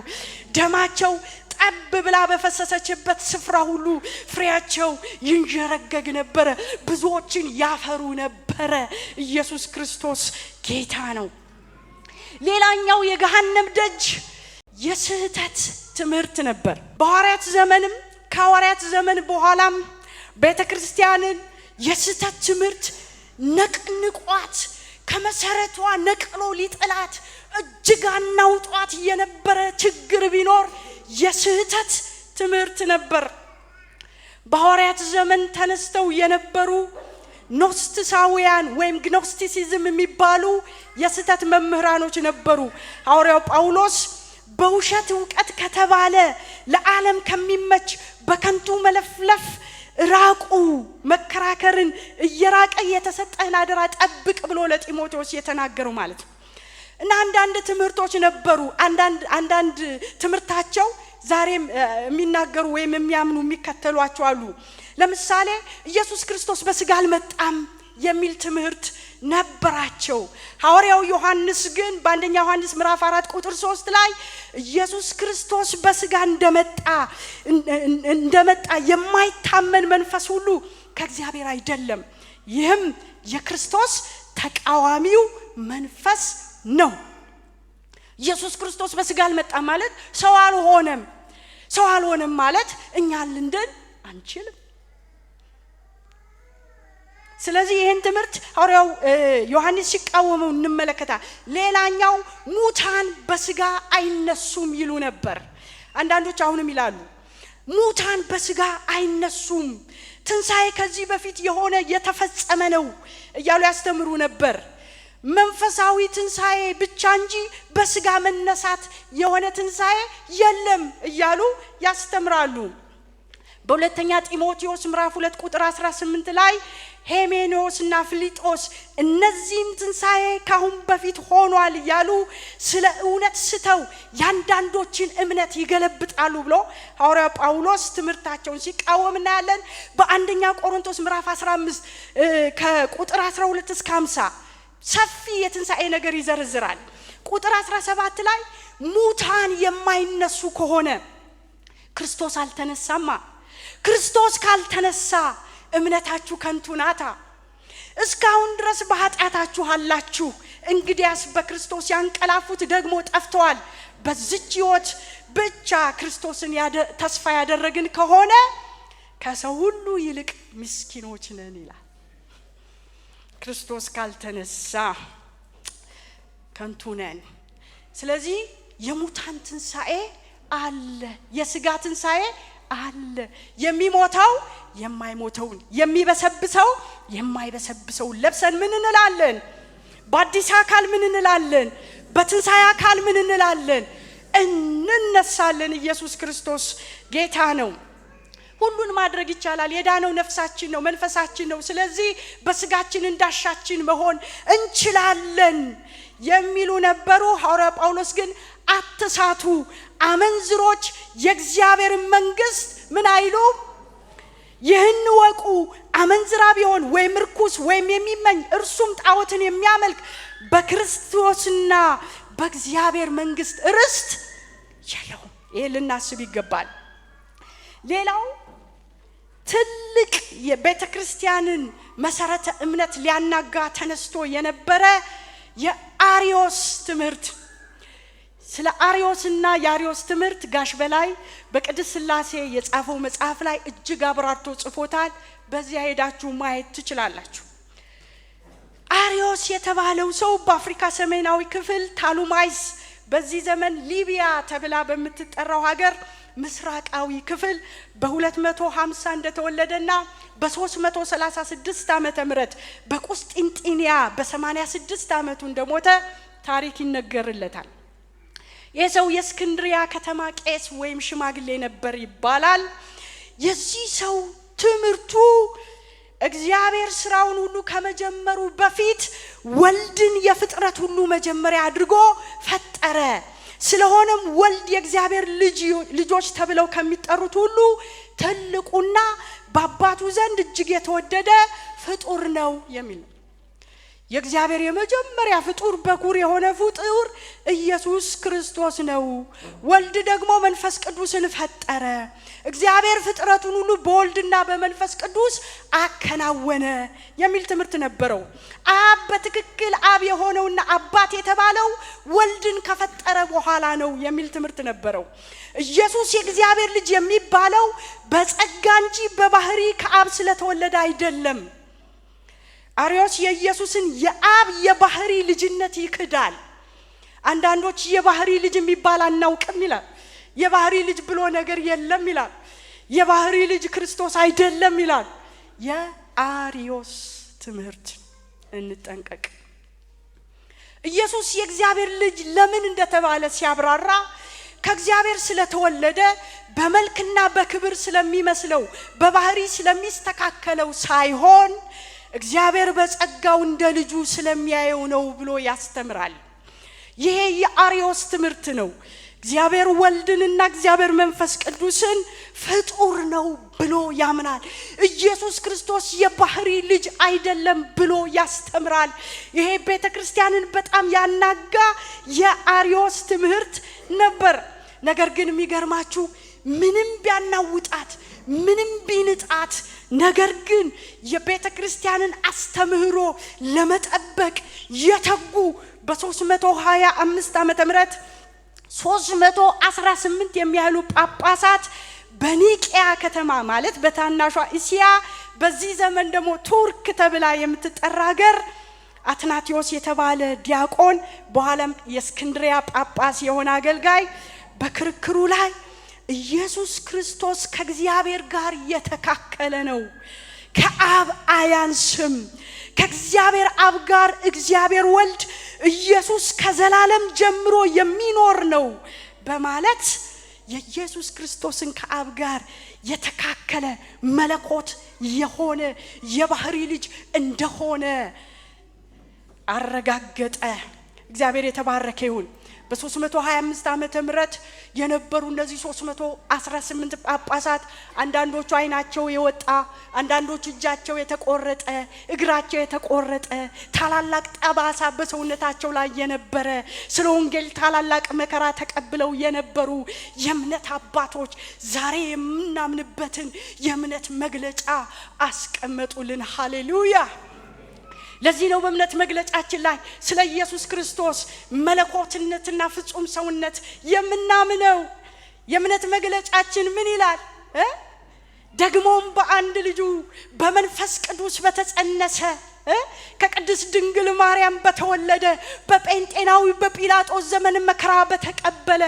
ደማቸው ጠብ ብላ በፈሰሰችበት ስፍራ ሁሉ ፍሬያቸው ይንጀረገግ ነበረ፣ ብዙዎችን ያፈሩ ነበረ። ኢየሱስ ክርስቶስ ጌታ ነው። ሌላኛው የገሃነም ደጅ የስህተት ትምህርት ነበር። በሐዋርያት ዘመንም ከሐዋርያት ዘመን በኋላም ቤተክርስቲያንን የስህተት ትምህርት ነቅንቋት ከመሰረቷ ነቅሎ ሊጥላት እጅግ አናውጧት የነበረ ችግር ቢኖር የስህተት ትምህርት ነበር። በሐዋርያት ዘመን ተነስተው የነበሩ ኖስቲሳውያን ወይም ግኖስቲሲዝም የሚባሉ የስህተት መምህራኖች ነበሩ። ሐዋርያው ጳውሎስ በውሸት ዕውቀት ከተባለ ለዓለም ከሚመች በከንቱ መለፍለፍ ራቁ፣ መከራከርን እየራቀ የተሰጠህን አደራ ጠብቅ ብሎ ለጢሞቴዎስ የተናገረው ማለት ነው። እና አንዳንድ ትምህርቶች ነበሩ። አንዳንድ ትምህርታቸው ዛሬም የሚናገሩ ወይም የሚያምኑ የሚከተሏቸው አሉ። ለምሳሌ ኢየሱስ ክርስቶስ በስጋ አልመጣም የሚል ትምህርት ነበራቸው። ሐዋርያው ዮሐንስ ግን በአንደኛ ዮሐንስ ምዕራፍ 4 ቁጥር 3 ላይ ኢየሱስ ክርስቶስ በስጋ እንደመጣ የማይታመን መንፈስ ሁሉ ከእግዚአብሔር አይደለም፣ ይህም የክርስቶስ ተቃዋሚው መንፈስ ነው። ኢየሱስ ክርስቶስ በስጋ አልመጣም ማለት ሰው አልሆነም ማለት እኛ ልንድን አንችልም። ስለዚህ ይህን ትምህርት ሐዋርያው ዮሐንስ ሲቃወመው እንመለከታለን። ሌላኛው ሙታን በስጋ አይነሱም ይሉ ነበር። አንዳንዶች አሁንም ይላሉ ሙታን በስጋ አይነሱም፣ ትንሣኤ ከዚህ በፊት የሆነ የተፈጸመ ነው እያሉ ያስተምሩ ነበር። መንፈሳዊ ትንሣኤ ብቻ እንጂ በስጋ መነሳት የሆነ ትንሣኤ የለም እያሉ ያስተምራሉ። በሁለተኛ ጢሞቴዎስ ምዕራፍ 2 ቁጥር 18 ላይ ሄሜኔዎስና ፊሊጦስ እነዚህም ትንሣኤ ካሁን በፊት ሆኗል ያሉ ስለ እውነት ስተው ያንዳንዶችን እምነት ይገለብጣሉ ብሎ ሐዋርያው ጳውሎስ ትምህርታቸውን ሲቃወም እናያለን። በአንደኛ ቆሮንቶስ ምዕራፍ 15 ከቁጥር 12 እስከ 50 ሰፊ የትንሣኤ ነገር ይዘርዝራል። ቁጥር 17 ላይ ሙታን የማይነሱ ከሆነ ክርስቶስ አልተነሳማ፣ ክርስቶስ ካልተነሳ እምነታችሁ ከንቱ ናታ፣ እስካሁን ድረስ በኃጢአታችሁ አላችሁ። እንግዲያስ በክርስቶስ ያንቀላፉት ደግሞ ጠፍተዋል። በዚች ሕይወት ብቻ ክርስቶስን ተስፋ ያደረግን ከሆነ ከሰው ሁሉ ይልቅ ምስኪኖች ነን ይላል። ክርስቶስ ካልተነሳ ከንቱ ነን። ስለዚህ የሙታን ትንሣኤ አለ፣ የሥጋ ትንሣኤ አለ። የሚሞተው የማይሞተውን፣ የሚበሰብሰው የማይበሰብሰውን ለብሰን ምን እንላለን? በአዲስ አካል ምን እንላለን? በትንሣኤ አካል ምን እንላለን? እንነሳለን። ኢየሱስ ክርስቶስ ጌታ ነው። ሁሉን ማድረግ ይቻላል። የዳነው ነፍሳችን ነው፣ መንፈሳችን ነው። ስለዚህ በስጋችን እንዳሻችን መሆን እንችላለን የሚሉ ነበሩ። ሐዋርያ ጳውሎስ ግን አትሳቱ፣ አመንዝሮች የእግዚአብሔር መንግስት ምን አይሉ? ይህን ወቁ፣ አመንዝራ ቢሆን ወይም ርኩስ ወይም የሚመኝ እርሱም ጣዖትን የሚያመልክ በክርስቶስና በእግዚአብሔር መንግስት ርስት የለውም። ይሄ ልናስብ ይገባል። ሌላው ትልቅ የቤተ ክርስቲያንን መሰረተ እምነት ሊያናጋ ተነስቶ የነበረ የአሪዮስ ትምህርት። ስለ አሪዮስና የአሪዮስ ትምህርት ጋሽ በላይ በቅድስት ሥላሴ የጻፈው መጽሐፍ ላይ እጅግ አብራርቶ ጽፎታል። በዚያ ሄዳችሁ ማየት ትችላላችሁ። አሪዮስ የተባለው ሰው በአፍሪካ ሰሜናዊ ክፍል ታሉማይስ፣ በዚህ ዘመን ሊቢያ ተብላ በምትጠራው ሀገር ምስራቃዊ ክፍል በ250 እንደተወለደና በ336 ዓመተ ምህረት በቁስጥንጥንያ በ86 ዓመቱ እንደሞተ ታሪክ ይነገርለታል። የሰው የእስክንድሪያ ከተማ ቄስ ወይም ሽማግሌ ነበር ይባላል። የዚህ ሰው ትምህርቱ እግዚአብሔር ስራውን ሁሉ ከመጀመሩ በፊት ወልድን የፍጥረት ሁሉ መጀመሪያ አድርጎ ፈጠረ። ስለሆነም ወልድ የእግዚአብሔር ልጆች ተብለው ከሚጠሩት ሁሉ ትልቁና በአባቱ ዘንድ እጅግ የተወደደ ፍጡር ነው የሚል ነው። የእግዚአብሔር የመጀመሪያ ፍጡር በኩር የሆነ ፍጡር ኢየሱስ ክርስቶስ ነው። ወልድ ደግሞ መንፈስ ቅዱስን ፈጠረ። እግዚአብሔር ፍጥረቱን ሁሉ በወልድና በመንፈስ ቅዱስ አከናወነ የሚል ትምህርት ነበረው። አብ በትክክል አብ የሆነውና አባት የተባለው ወልድን ከፈጠረ በኋላ ነው የሚል ትምህርት ነበረው። ኢየሱስ የእግዚአብሔር ልጅ የሚባለው በጸጋ እንጂ በባህሪ ከአብ ስለተወለደ አይደለም። አሪዮስ የኢየሱስን የአብ የባህሪ ልጅነት ይክዳል። አንዳንዶች የባህሪ ልጅ የሚባል አናውቅም ይላል። የባህሪ ልጅ ብሎ ነገር የለም ይላል። የባህሪ ልጅ ክርስቶስ አይደለም ይላል። የአሪዮስ ትምህርት እንጠንቀቅ። ኢየሱስ የእግዚአብሔር ልጅ ለምን እንደተባለ ሲያብራራ ከእግዚአብሔር ስለተወለደ በመልክና በክብር ስለሚመስለው በባህሪ ስለሚስተካከለው ሳይሆን እግዚአብሔር በጸጋው እንደ ልጁ ስለሚያየው ነው ብሎ ያስተምራል። ይሄ የአሪዮስ ትምህርት ነው። እግዚአብሔር ወልድንና እግዚአብሔር መንፈስ ቅዱስን ፍጡር ነው ብሎ ያምናል። ኢየሱስ ክርስቶስ የባህሪ ልጅ አይደለም ብሎ ያስተምራል። ይሄ ቤተክርስቲያንን በጣም ያናጋ የአሪዮስ ትምህርት ነበር። ነገር ግን የሚገርማችሁ ምንም ቢያናውጣት ምንም ቢንጣት ነገር ግን የቤተ ክርስቲያንን አስተምህሮ ለመጠበቅ የተጉ በ325 ዓመተ ምህረት 318 የሚያህሉ ጳጳሳት በኒቂያ ከተማ ማለት በታናሿ እስያ በዚህ ዘመን ደግሞ ቱርክ ተብላ የምትጠራ ሀገር አትናቴዎስ የተባለ ዲያቆን በኋላም የእስክንድሪያ ጳጳስ የሆነ አገልጋይ በክርክሩ ላይ ኢየሱስ ክርስቶስ ከእግዚአብሔር ጋር የተካከለ ነው፣ ከአብ አያንስም፣ ከእግዚአብሔር አብ ጋር እግዚአብሔር ወልድ ኢየሱስ ከዘላለም ጀምሮ የሚኖር ነው በማለት የኢየሱስ ክርስቶስን ከአብ ጋር የተካከለ መለኮት የሆነ የባህሪ ልጅ እንደሆነ አረጋገጠ። እግዚአብሔር የተባረከ ይሁን። በ325 ዓመተ ምህረት የነበሩ እነዚህ 318 ጳጳሳት አንዳንዶቹ አይናቸው የወጣ፣ አንዳንዶቹ እጃቸው የተቆረጠ፣ እግራቸው የተቆረጠ፣ ታላላቅ ጠባሳ በሰውነታቸው ላይ የነበረ፣ ስለ ወንጌል ታላላቅ መከራ ተቀብለው የነበሩ የእምነት አባቶች ዛሬ የምናምንበትን የእምነት መግለጫ አስቀመጡልን። ሃሌሉያ! ለዚህ ነው በእምነት መግለጫችን ላይ ስለ ኢየሱስ ክርስቶስ መለኮትነትና ፍጹም ሰውነት የምናምነው። የእምነት መግለጫችን ምን ይላል? ደግሞም በአንድ ልጁ በመንፈስ ቅዱስ በተጸነሰ ከቅድስት ድንግል ማርያም በተወለደ በጴንጤናዊ በጲላጦስ ዘመን መከራ በተቀበለ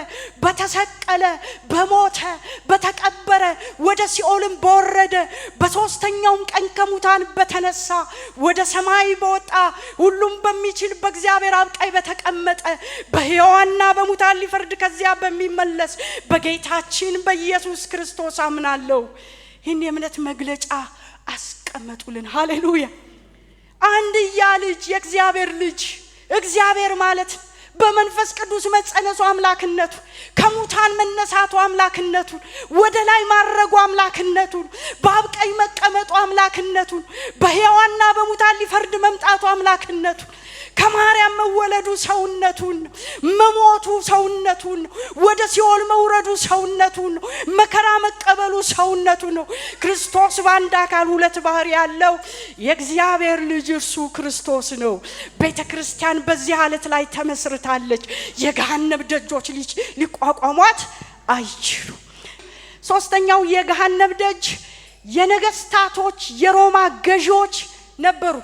በተሰቀለ በሞተ በተቀበረ ወደ ሲኦልም በወረደ በሶስተኛውም ቀን ከሙታን በተነሳ ወደ ሰማይ በወጣ ሁሉም በሚችል በእግዚአብሔር አብ ቀኝ በተቀመጠ በሕያዋንና በሙታን ሊፈርድ ከዚያ በሚመለስ በጌታችን በኢየሱስ ክርስቶስ አምናለሁ። ይህን የእምነት መግለጫ አስቀመጡልን። ሃሌሉያ! አንድያ ልጅ የእግዚአብሔር ልጅ እግዚአብሔር ማለት በመንፈስ ቅዱስ መጸነሱ አምላክነቱ፣ ከሙታን መነሳቱ አምላክነቱ፣ ወደ ላይ ማረጉ አምላክነቱ፣ በአብ ቀኝ መቀመጡ አምላክነቱ፣ በሕያዋንና በሙታን ሊፈርድ መምጣቱ አምላክነቱ፣ ከማርያም መወለዱ ሰውነቱን፣ መሞቱ ሰውነቱን፣ ወደ ሲኦል መውረዱ ሰውነቱን፣ መከራ መቀበሉ ሰውነቱን ነው። ክርስቶስ በአንድ አካል ሁለት ባህሪ ያለው የእግዚአብሔር ልጅ እርሱ ክርስቶስ ነው። ቤተክርስቲያን በዚህ ዓለት ላይ ተመስርታለች። የገሃነም ደጆች ሊቋቋሟት አይችሉም። ሶስተኛው የገሃነም ደጅ የነገስታቶች የሮማ ገዢዎች ነበሩ።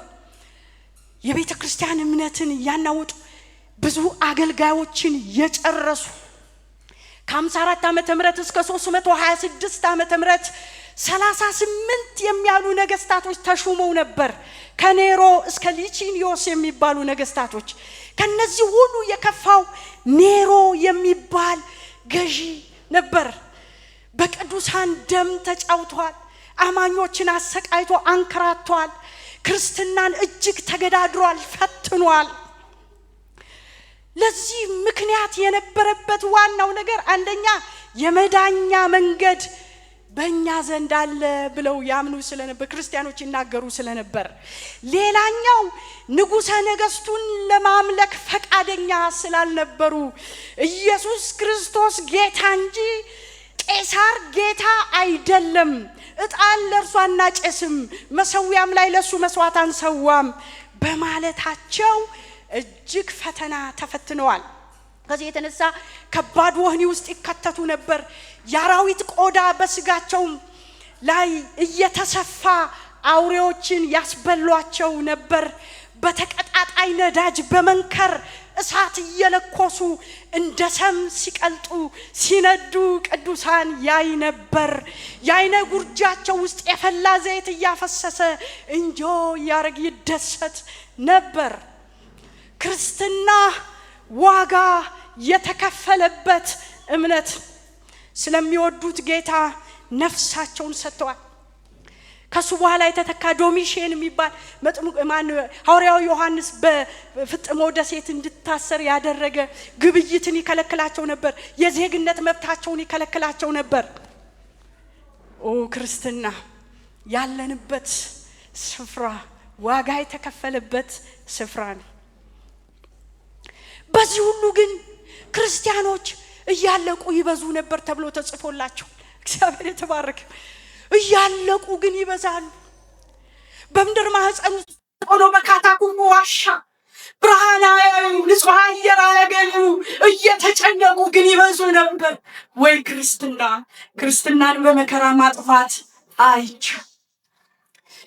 የቤተ ክርስቲያን እምነትን ያናወጡ ብዙ አገልጋዮችን የጨረሱ ከ54 ዓመተ ምህረት እስከ 326 ዓመተ ምህረት 38 የሚያሉ ነገስታቶች ተሹመው ነበር። ከኔሮ እስከ ሊቺኒዮስ የሚባሉ ነገስታቶች። ከነዚህ ሁሉ የከፋው ኔሮ የሚባል ገዢ ነበር። በቅዱሳን ደም ተጫውቷል። አማኞችን አሰቃይቶ አንከራቷል። ክርስትናን እጅግ ተገዳድሯል፣ ፈትኗል። ለዚህ ምክንያት የነበረበት ዋናው ነገር አንደኛ የመዳኛ መንገድ በእኛ ዘንድ አለ ብለው ያምኑ ስለነበር፣ ክርስቲያኖች ይናገሩ ስለነበር፣ ሌላኛው ንጉሠ ነገስቱን ለማምለክ ፈቃደኛ ስላልነበሩ ኢየሱስ ክርስቶስ ጌታ እንጂ ቄሳር ጌታ አይደለም፣ ዕጣን ለእርሱ አናጨስም፣ መሰዊያም ላይ ለእሱ መስዋዕት አንሰዋም በማለታቸው እጅግ ፈተና ተፈትነዋል። ከዚህ የተነሳ ከባድ ወህኒ ውስጥ ይከተቱ ነበር። የአራዊት ቆዳ በስጋቸው ላይ እየተሰፋ አውሬዎችን ያስበሏቸው ነበር። በተቀጣጣይ ነዳጅ በመንከር እሳት እየለኮሱ እንደ ሰም ሲቀልጡ ሲነዱ ቅዱሳን ያይ ነበር። የዓይነ ጉርጃቸው ውስጥ የፈላ ዘይት እያፈሰሰ እንጆ ያረግ ይደሰት ነበር። ክርስትና ዋጋ የተከፈለበት እምነት፣ ስለሚወዱት ጌታ ነፍሳቸውን ሰጥተዋል። ከሱ በኋላ የተተካ ዶሚሽን የሚባል ሐዋርያው ዮሐንስ በፍጥሞ ደሴት እንድታሰር ያደረገ ግብይትን ይከለክላቸው ነበር። የዜግነት መብታቸውን ይከለክላቸው ነበር። ኦ ክርስትና ያለንበት ስፍራ ዋጋ የተከፈለበት ስፍራ ነው። በዚህ ሁሉ ግን ክርስቲያኖች እያለቁ ይበዙ ነበር ተብሎ ተጽፎላቸው፣ እግዚአብሔር የተባረከ። እያለቁ ግን ይበዛሉ። በምድር ማህፀን ውስጥ ሆኖ በካታኩሙ ዋሻ ብርሃናዊ ንጹህ አየር ያገኙ እየተጨነቁ ግን ይበዙ ነበር። ወይ ክርስትናን በመከራ ማጥፋት አይቻል።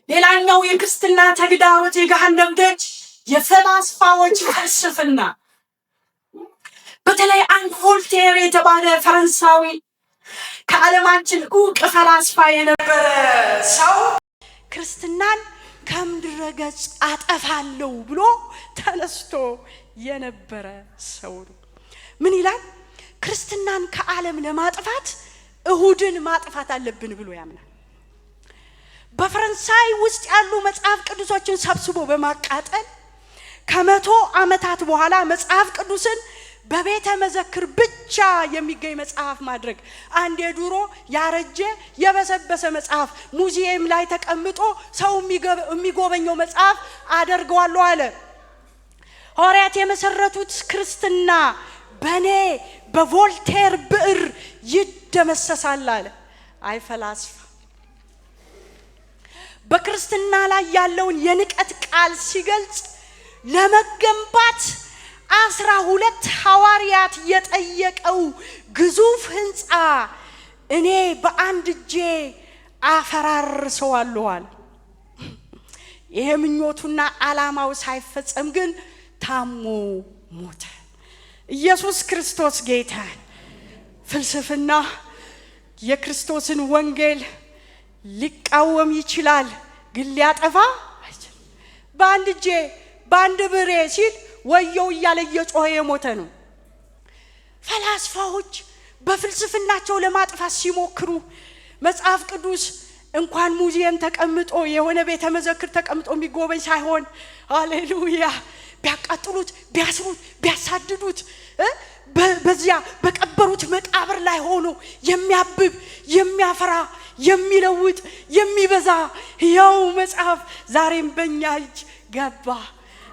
ሌላኛው የክርስትና ተግዳሮት የገሃነም ደጅ የፈላስፋዎች ፍልስፍና። በተለይ አንድ ቮልቴር የተባለ ፈረንሳዊ ከዓለማችን ዕውቅ ፈላስፋ የነበረ ሰው ክርስትናን ከምድረ ገጽ አጠፋለሁ ብሎ ተነስቶ የነበረ ሰው ነው። ምን ይላል? ክርስትናን ከዓለም ለማጥፋት እሁድን ማጥፋት አለብን ብሎ ያምናል። በፈረንሳይ ውስጥ ያሉ መጽሐፍ ቅዱሶችን ሰብስቦ በማቃጠል ከመቶ ዓመታት በኋላ መጽሐፍ ቅዱስን በቤተ መዘክር ብቻ የሚገኝ መጽሐፍ ማድረግ፣ አንድ የዱሮ ያረጀ የበሰበሰ መጽሐፍ ሙዚየም ላይ ተቀምጦ ሰው የሚጎበኘው መጽሐፍ አደርገዋለሁ አለ። ሐዋርያት የመሰረቱት ክርስትና በኔ በቮልቴር ብዕር ይደመሰሳል አለ። አይ ፈላስፋ በክርስትና ላይ ያለውን የንቀት ቃል ሲገልጽ ለመገንባት 12 ሐዋርያት የጠየቀው ግዙፍ ህንጻ እኔ በአንድ እጄ አፈራርሰዋለሁ አለ። ይሄ ምኞቱና ዓላማው ሳይፈጸም ግን ታሞ ሞተ። ኢየሱስ ክርስቶስ ጌታ። ፍልስፍና የክርስቶስን ወንጌል ሊቃወም ይችላል፣ ግን ሊያጠፋ አይችልም። በአንድ እጄ በአንድ ብሬ ሲል ወየው እያለ እየጮኸ የሞተ ነው። ፈላስፋዎች በፍልስፍናቸው ለማጥፋት ሲሞክሩ መጽሐፍ ቅዱስ እንኳን ሙዚየም ተቀምጦ የሆነ ቤተ መዘክር ተቀምጦ የሚጎበኝ ሳይሆን ሃሌሉያ ቢያቃጥሉት ቢያስሩት ቢያሳድዱት በዚያ በቀበሩት መቃብር ላይ ሆኖ የሚያብብ የሚያፈራ የሚለውጥ የሚበዛ ያው መጽሐፍ ዛሬም በእኛ እጅ ገባ።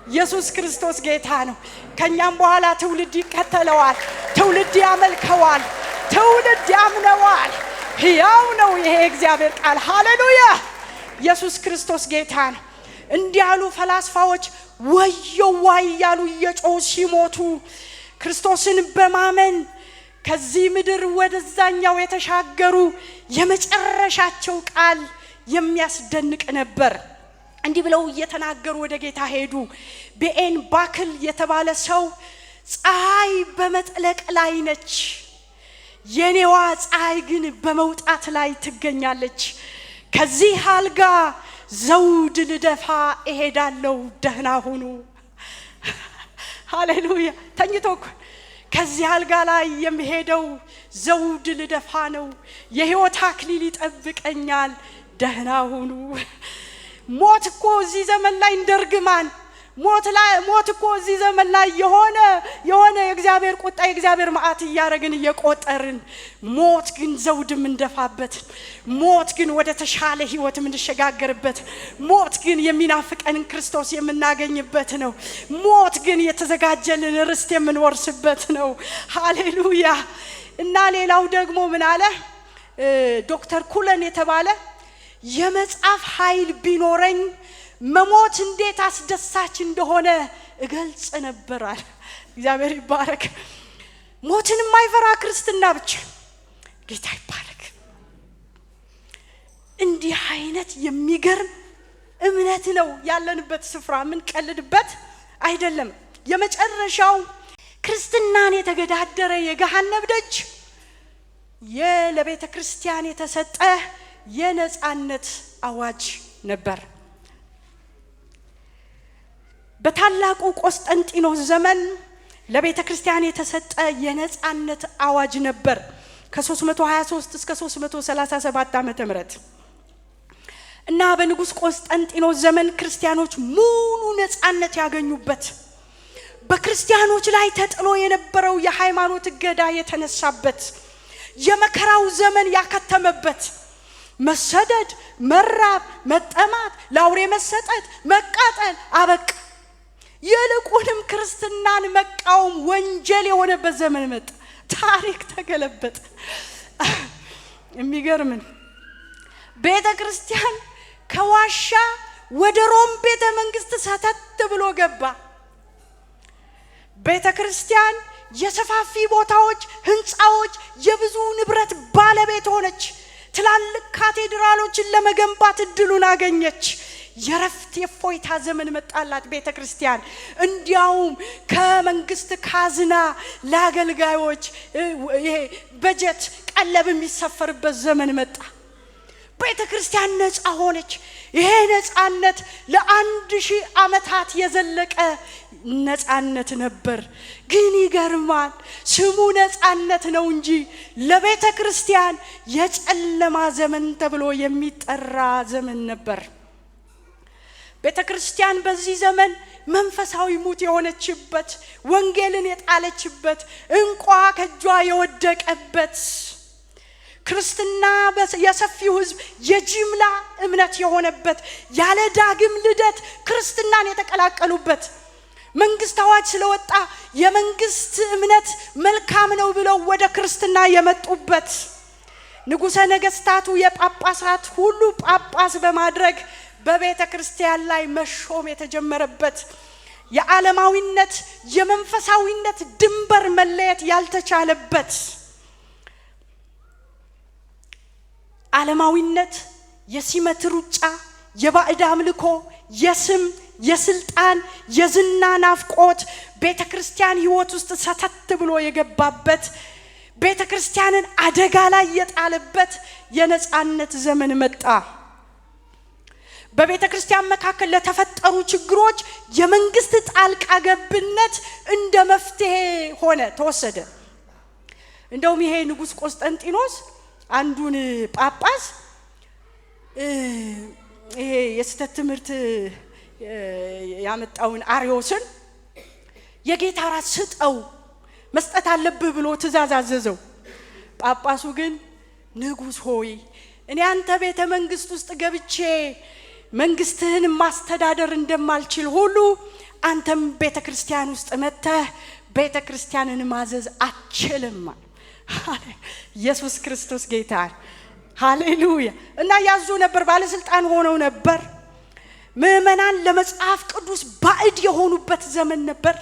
ኢየሱስ ክርስቶስ ጌታ ነው። ከኛም በኋላ ትውልድ ይከተለዋል፣ ትውልድ ያመልከዋል፣ ትውልድ ያምነዋል። ያው ነው ይሄ እግዚአብሔር ቃል። ሃሌሉያ ኢየሱስ ክርስቶስ ጌታ ነው። እንዲያሉ ፈላስፋዎች ወየው ዋይ ያሉ እየጮሁ ሲሞቱ ክርስቶስን በማመን ከዚህ ምድር ወደዛኛው የተሻገሩ የመጨረሻቸው ቃል የሚያስደንቅ ነበር። እንዲህ ብለው እየተናገሩ ወደ ጌታ ሄዱ። ቤኤን ባክል የተባለ ሰው ፀሐይ በመጥለቅ ላይ ነች፣ የኔዋ ፀሐይ ግን በመውጣት ላይ ትገኛለች። ከዚህ አልጋ ዘውድ ልደፋ እሄዳለሁ፣ ደህና ሁኑ። ሃሌሉያ ተኝቶ ከዚህ አልጋ ላይ የሚሄደው ዘውድ ልደፋ ነው፣ የሕይወት አክሊል ይጠብቀኛል፣ ደህና ሁኑ። ሞት እኮ እዚህ ዘመን ላይ እንደርግማን ሞት እኮ እዚህ ዘመን ላይ የሆነ የእግዚአብሔር ቁጣ የእግዚአብሔር መዓት እያረግን እየቆጠርን፣ ሞት ግን ዘውድ ምንደፋበት፣ ሞት ግን ወደ ተሻለ ህይወት ምንሸጋገርበት፣ ሞት ግን የሚናፍቀንን ክርስቶስ የምናገኝበት ነው። ሞት ግን የተዘጋጀልን ርስት የምንወርስበት ነው። ሃሌሉያ። እና ሌላው ደግሞ ምን አለ ዶክተር ኩለን የተባለ የመጽሐፍ ኃይል ቢኖረኝ መሞት እንዴት አስደሳች እንደሆነ እገልጽ ነበራል። እግዚአብሔር ይባረክ። ሞትን የማይፈራ ክርስትና ብቻ ጌታ ይባረክ። እንዲህ አይነት የሚገርም እምነት ነው ያለንበት ስፍራ፣ ምን ቀልድበት አይደለም። የመጨረሻው ክርስትናን የተገዳደረ የገሃነም ደጅ ለቤተ ክርስቲያን የተሰጠ የነጻነት አዋጅ ነበር። በታላቁ ቆስጠንጢኖስ ዘመን ለቤተ ክርስቲያን የተሰጠ የነጻነት አዋጅ ነበር ከ323 እስከ 337 ዓመተ ምህረት እና በንጉስ ቆስጠንጢኖስ ዘመን ክርስቲያኖች ሙሉ ነጻነት ያገኙበት፣ በክርስቲያኖች ላይ ተጥሎ የነበረው የሃይማኖት እገዳ የተነሳበት፣ የመከራው ዘመን ያከተመበት፣ መሰደድ፣ መራብ፣ መጠማት፣ ለአውሬ መሰጠት፣ መቃጠል አበቃ። ይልቁንም ክርስትናን መቃወም ወንጀል የሆነበት ዘመን መጣ። ታሪክ ተገለበጠ። የሚገርም ቤተ ክርስቲያን ከዋሻ ወደ ሮም ቤተ መንግስት ሰተት ብሎ ገባ። ቤተ ክርስቲያን የሰፋፊ ቦታዎች፣ ህንፃዎች፣ የብዙ ንብረት ባለቤት ሆነች። ትላልቅ ካቴድራሎችን ለመገንባት እድሉን አገኘች። የረፍት የፎይታ ዘመን መጣላት ቤተ ክርስቲያን። እንዲያውም ከመንግስት ካዝና ለአገልጋዮች ይሄ በጀት ቀለብ የሚሰፈርበት ዘመን መጣ። ቤተክርስቲያን ነፃ ሆነች። ይሄ ነፃነት ለ1000 ዓመታት የዘለቀ ነፃነት ነበር። ግን ይገርማል፣ ስሙ ነፃነት ነው እንጂ ለቤተክርስቲያን የጨለማ ዘመን ተብሎ የሚጠራ ዘመን ነበር። ቤተክርስቲያን በዚህ ዘመን መንፈሳዊ ሙት የሆነችበት፣ ወንጌልን የጣለችበት፣ እንቋ ከጇ የወደቀበት፣ ክርስትና የሰፊው ሕዝብ የጅምላ እምነት የሆነበት፣ ያለ ዳግም ልደት ክርስትናን የተቀላቀሉበት፣ መንግስት አዋጅ ስለወጣ የመንግስት እምነት መልካም ነው ብለው ወደ ክርስትና የመጡበት፣ ንጉሠ ነገስታቱ የጳጳሳት ሁሉ ጳጳስ በማድረግ በቤተ ክርስቲያን ላይ መሾም የተጀመረበት፣ የዓለማዊነት የመንፈሳዊነት ድንበር መለየት ያልተቻለበት፣ ዓለማዊነት የሲመት ሩጫ፣ የባዕድ አምልኮ፣ የስም የስልጣን የዝና ናፍቆት ቤተ ክርስቲያን ህይወት ውስጥ ሰተት ብሎ የገባበት፣ ቤተ ክርስቲያንን አደጋ ላይ የጣለበት የነፃነት ዘመን መጣ። በቤተ ክርስቲያን መካከል ለተፈጠሩ ችግሮች የመንግስት ጣልቃ ገብነት እንደ መፍትሄ ሆነ ተወሰደ። እንደውም ይሄ ንጉስ ቆስጠንጢኖስ አንዱን ጳጳስ ይሄ የስተት ትምህርት ያመጣውን አርዮስን የጌታ ራስ ስጠው መስጠት አለብህ ብሎ ትእዛዝ አዘዘው። ጳጳሱ ግን ንጉስ ሆይ እኔ አንተ ቤተ መንግስት ውስጥ ገብቼ መንግስትህን ማስተዳደር እንደማልችል ሁሉ አንተም ቤተ ክርስቲያን ውስጥ መጥተህ ቤተ ክርስቲያንን ማዘዝ አትችልም። ኢየሱስ ክርስቶስ ጌታ ሃሌሉያ። እና ያዙ ነበር፣ ባለስልጣን ሆነው ነበር። ምእመናን ለመጽሐፍ ቅዱስ ባዕድ የሆኑበት ዘመን ነበር።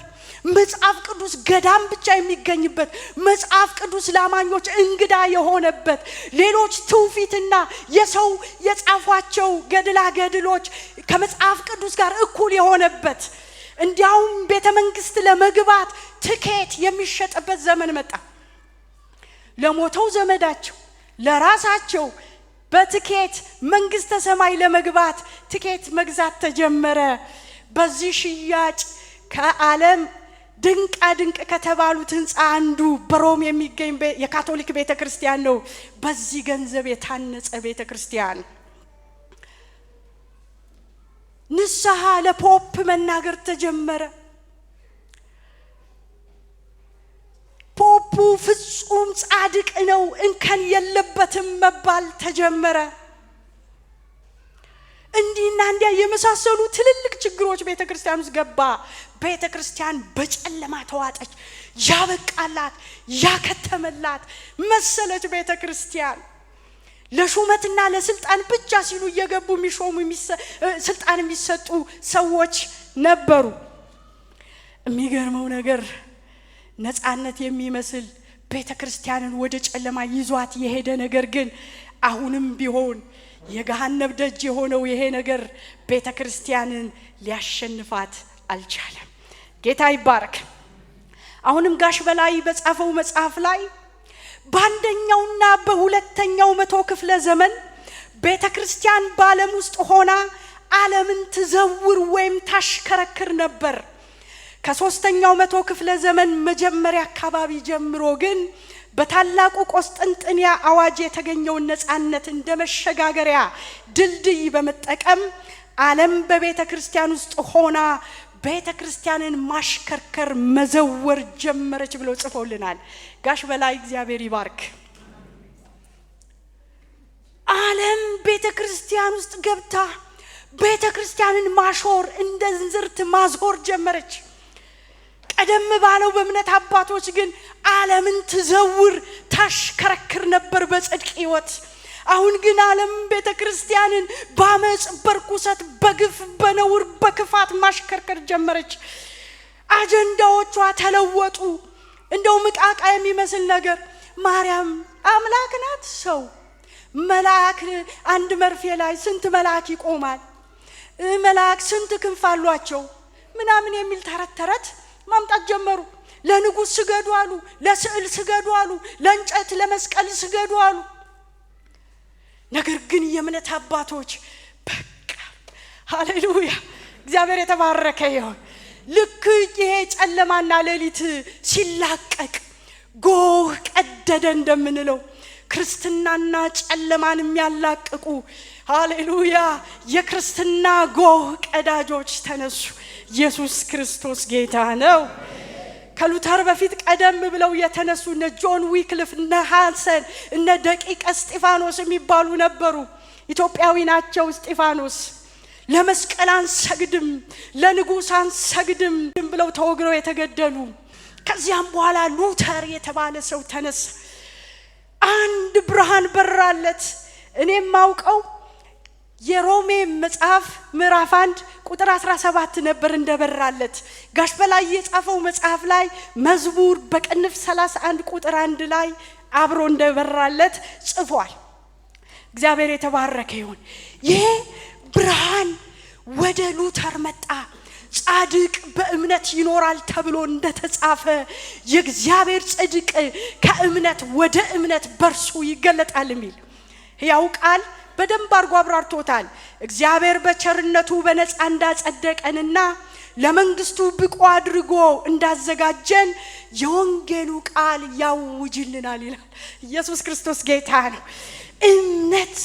መጽሐፍ ቅዱስ ገዳም ብቻ የሚገኝበት፣ መጽሐፍ ቅዱስ ለአማኞች እንግዳ የሆነበት፣ ሌሎች ትውፊትና የሰው የጻፏቸው ገድላ ገድሎች ከመጽሐፍ ቅዱስ ጋር እኩል የሆነበት፣ እንዲያውም ቤተ መንግስት ለመግባት ትኬት የሚሸጥበት ዘመን መጣ። ለሞተው ዘመዳቸው ለራሳቸው በትኬት መንግስተ ሰማይ ለመግባት ትኬት መግዛት ተጀመረ። በዚህ ሽያጭ ከዓለም ድንቃ ድንቅ ከተባሉት ህንፃ አንዱ በሮም የሚገኝ የካቶሊክ ቤተክርስቲያን ነው። በዚህ ገንዘብ የታነጸ ቤተክርስቲያን ንስሐ ለፖፕ መናገር ተጀመረ። ፖፑ ፍጹም ጻድቅ ነው እንከን የለበትም መባል ተጀመረ። እንዲና እንዲያ የመሳሰሉ ትልልቅ ችግሮች ቤተክርስቲያን ውስጥ ገባ። ቤተክርስቲያን በጨለማ ተዋጠች። ያበቃላት ያከተመላት መሰለች ቤተክርስቲያን። ለሹመትና ለስልጣን ብቻ ሲሉ እየገቡ የሚሾሙ ስልጣን የሚሰጡ ሰዎች ነበሩ። የሚገርመው ነገር ነፃነት የሚመስል ቤተክርስቲያንን ወደ ጨለማ ይዟት የሄደ ነገር ግን አሁንም ቢሆን የገሃነም ደጅ የሆነው ይሄ ነገር ቤተክርስቲያንን ሊያሸንፋት አልቻለም። ጌታ ይባረክ። አሁንም ጋሽ በላይ በጻፈው መጽሐፍ ላይ በአንደኛውና በሁለተኛው መቶ ክፍለ ዘመን ቤተክርስቲያን በዓለም ውስጥ ሆና ዓለምን ትዘውር ወይም ታሽከረክር ነበር። ከሶስተኛው መቶ ክፍለ ዘመን መጀመሪያ አካባቢ ጀምሮ ግን በታላቁ ቆስጠንጢንያ አዋጅ የተገኘውን ነፃነት እንደ መሸጋገሪያ ድልድይ በመጠቀም ዓለም በቤተ ክርስቲያን ውስጥ ሆና ቤተ ክርስቲያንን ማሽከርከር መዘወር ጀመረች ብለው ጽፈውልናል ጋሽ በላይ። እግዚአብሔር ይባርክ። ዓለም ቤተ ክርስቲያን ውስጥ ገብታ ቤተ ክርስቲያንን ማሾር እንደ እንዝርት ማዞር ጀመረች። ቀደም ባለው በእምነት አባቶች ግን ዓለምን ትዘውር ታሽከረክር ነበር በጽድቅ ሕይወት። አሁን ግን ዓለም ቤተ ክርስቲያንን በአመጽ በርኩሰት በግፍ በነውር በክፋት ማሽከርከር ጀመረች። አጀንዳዎቿ ተለወጡ። እንደው ምቃቃ የሚመስል ነገር ማርያም አምላክ ናት ሰው መልአክ አንድ መርፌ ላይ ስንት መልአክ ይቆማል? መልአክ ስንት ክንፍ አሏቸው? ምናምን የሚል ተረት ማምጣት ጀመሩ። ለንጉስ ስገዱ አሉ፣ ለስዕል ስገዱ አሉ፣ ለእንጨት ለመስቀል ስገዱ አሉ። ነገር ግን የእምነት አባቶች በቃ ሃሌሉያ እግዚአብሔር የተባረከ ይሁን። ልክ ይሄ ጨለማና ሌሊት ሲላቀቅ ጎህ ቀደደ እንደምንለው ክርስትናና ጨለማን የሚያላቅቁ ሃሌሉያ የክርስትና ጎህ ቀዳጆች ተነሱ። ኢየሱስ ክርስቶስ ጌታ ነው። ከሉተር በፊት ቀደም ብለው የተነሱ እነ ጆን ዊክሊፍ እነ ሃንሰን እነ ደቂቀ እስጢፋኖስ የሚባሉ ነበሩ። ኢትዮጵያዊ ናቸው። እስጢፋኖስ ለመስቀል አንሰግድም ለንጉሥ አንሰግድም ብለው ተወግረው የተገደሉ። ከዚያም በኋላ ሉተር የተባለ ሰው ተነሳ። አንድ ብርሃን በራለት። እኔም ማውቀው የሮሜ መጽሐፍ ምዕራፍ 1 ቁጥር 17 ነበር እንደበራለት። ጋሽ በላይ የጻፈው መጽሐፍ ላይ መዝሙር በቅንፍ 31 ቁጥር 1 ላይ አብሮ እንደበራለት ጽፏል። እግዚአብሔር የተባረከ ይሁን። ይሄ ብርሃን ወደ ሉተር መጣ። ጻድቅ በእምነት ይኖራል ተብሎ እንደተጻፈ የእግዚአብሔር ጽድቅ ከእምነት ወደ እምነት በርሱ ይገለጣል የሚል ያው ቃል በደንብ አርጎ አብራርቶታል። እግዚአብሔር በቸርነቱ በነፃ እንዳጸደቀንና ለመንግስቱ ብቁ አድርጎ እንዳዘጋጀን የወንጌሉ ቃል ያውጅልናል ይላል። ኢየሱስ ክርስቶስ ጌታ ነው። እምነት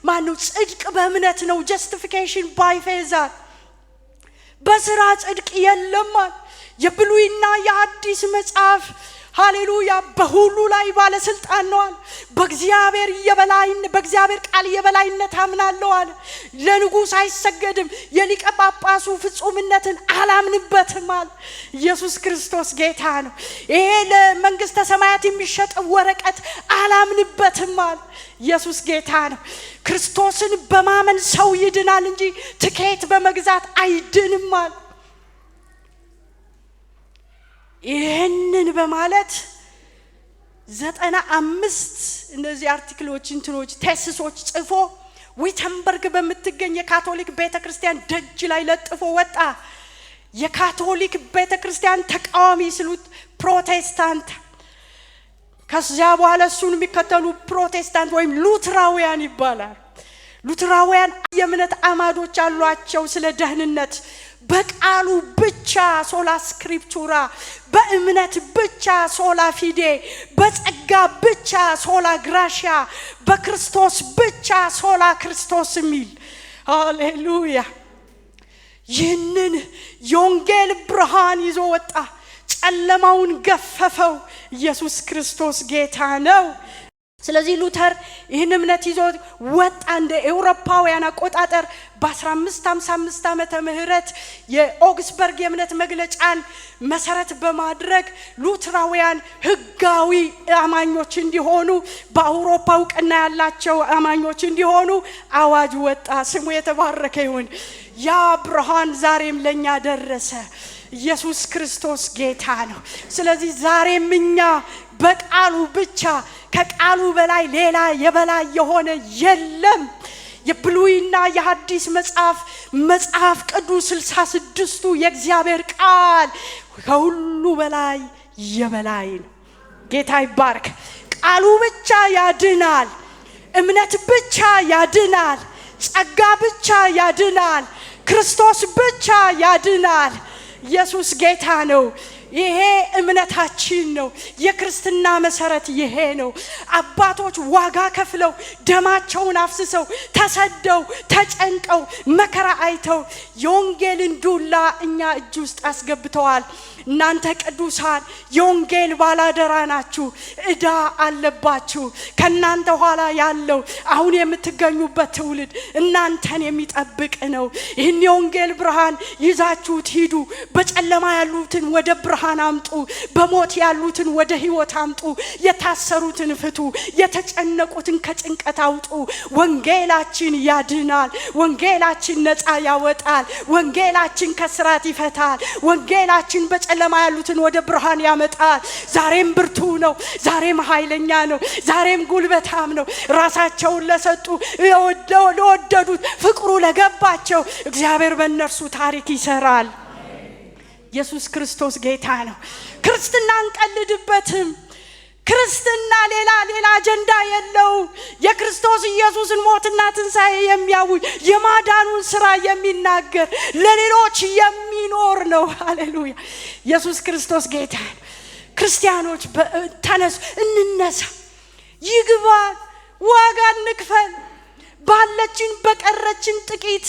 ማነው? ጽድቅ በእምነት ነው። justification by faith። በስራ ጽድቅ የለም። የብሉይና የሐዲስ መጽሐፍ ሃሌሉያ በሁሉ ላይ ባለስልጣን ነው። በእግዚአብሔር በእግዚአብሔር ቃል የበላይነት አምናለሁ አለ። ለንጉሥ አይሰገድም። የሊቀ ጳጳሱ ፍጹምነትን አላምንበትም አለ። ኢየሱስ ክርስቶስ ጌታ ነው። ይሄ ለመንግስተ ሰማያት የሚሸጥ ወረቀት አላምንበትም አለ። ኢየሱስ ጌታ ነው። ክርስቶስን በማመን ሰው ይድናል እንጂ ትኬት በመግዛት አይድንም አለ። ይሄንን በማለት 95 እነዚህ አርቲክሎች እንትኖች ቴሲሶች ጽፎ ዊተንበርግ በምትገኝ የካቶሊክ ቤተክርስቲያን ደጅ ላይ ለጥፎ ወጣ። የካቶሊክ ቤተክርስቲያን ተቃዋሚ ስሉት ፕሮቴስታንት፣ ከዚያ በኋላ እሱን የሚከተሉ ፕሮቴስታንት ወይም ሉትራውያን ይባላል። ሉትራውያን የእምነት አማዶች አሏቸው። ስለ ደህንነት በቃሉ ብቻ ሶላ ስክሪፕቹራ፣ በእምነት ብቻ ሶላ ፊዴ፣ በጸጋ ብቻ ሶላ ግራሺያ፣ በክርስቶስ ብቻ ሶላ ክርስቶስ የሚል ሃሌሉያ። ይህንን የወንጌል ብርሃን ይዞ ወጣ። ጨለማውን ገፈፈው። ኢየሱስ ክርስቶስ ጌታ ነው። ስለዚህ ሉተር ይህን እምነት ይዞ ወጣ። እንደ አውሮፓውያን አቆጣጠር በ1555 ዓመተ ምህረት የኦግስበርግ የእምነት መግለጫን መሰረት በማድረግ ሉትራውያን ህጋዊ አማኞች እንዲሆኑ በአውሮፓ እውቅና ያላቸው አማኞች እንዲሆኑ አዋጅ ወጣ። ስሙ የተባረከ ይሁን። ያ ብርሃን ዛሬም ለኛ ደረሰ። ኢየሱስ ክርስቶስ ጌታ ነው። ስለዚህ ዛሬም እኛ በቃሉ ብቻ ከቃሉ በላይ ሌላ የበላይ የሆነ የለም። የብሉይና የሐዲስ መጽሐፍ ቅዱስ 66ቱ የእግዚአብሔር ቃል ከሁሉ በላይ የበላይ ነው። ጌታ ይባርክ። ቃሉ ብቻ ያድናል። እምነት ብቻ ያድናል። ጸጋ ብቻ ያድናል። ክርስቶስ ብቻ ያድናል። ኢየሱስ ጌታ ነው። ይሄ እምነታችን ነው። የክርስትና መሰረት ይሄ ነው። አባቶች ዋጋ ከፍለው ደማቸውን አፍስሰው ተሰደው ተጨንቀው መከራ አይተው የወንጌልን ዱላ እኛ እጅ ውስጥ አስገብተዋል። እናንተ ቅዱሳን የወንጌል ባላደራ ናችሁ። ዕዳ አለባችሁ። ከናንተ ኋላ ያለው አሁን የምትገኙበት ትውልድ እናንተን የሚጠብቅ ነው። ይህን የወንጌል ብርሃን ይዛችሁት ሂዱ። በጨለማ ያሉትን ወደ ብርሃን አምጡ። በሞት ያሉትን ወደ ሕይወት አምጡ። የታሰሩትን ፍቱ። የተጨነቁትን ከጭንቀት አውጡ። ወንጌላችን ያድናል። ወንጌላችን ነፃ ያወጣል። ወንጌላችን ከስራት ይፈታል። ወንጌላችን በጨለማ ያሉትን ወደ ብርሃን ያመጣል። ዛሬም ብርቱ ነው። ዛሬም ኃይለኛ ነው። ዛሬም ጉልበታም ነው። ራሳቸውን ለሰጡ ለወደዱት ፍቅሩ ለገባቸው እግዚአብሔር በእነርሱ ታሪክ ይሰራል። ኢየሱስ ክርስቶስ ጌታ ነው። ክርስትና አንቀልድበትም። ክርስትና ሌላ አጀንዳ የለው። የክርስቶስ ኢየሱስን ሞትና ትንሣኤ የሚያውጅ የማዳኑን ሥራ የሚናገር ለሌሎች የሚኖር ነው። ሃሌሉያ! ኢየሱስ ክርስቶስ ጌታ። ክርስቲያኖች ተነሱ፣ እንነሳ፣ ይግባን፣ ዋጋ እንክፈል። ባለችን በቀረችን ጥቂት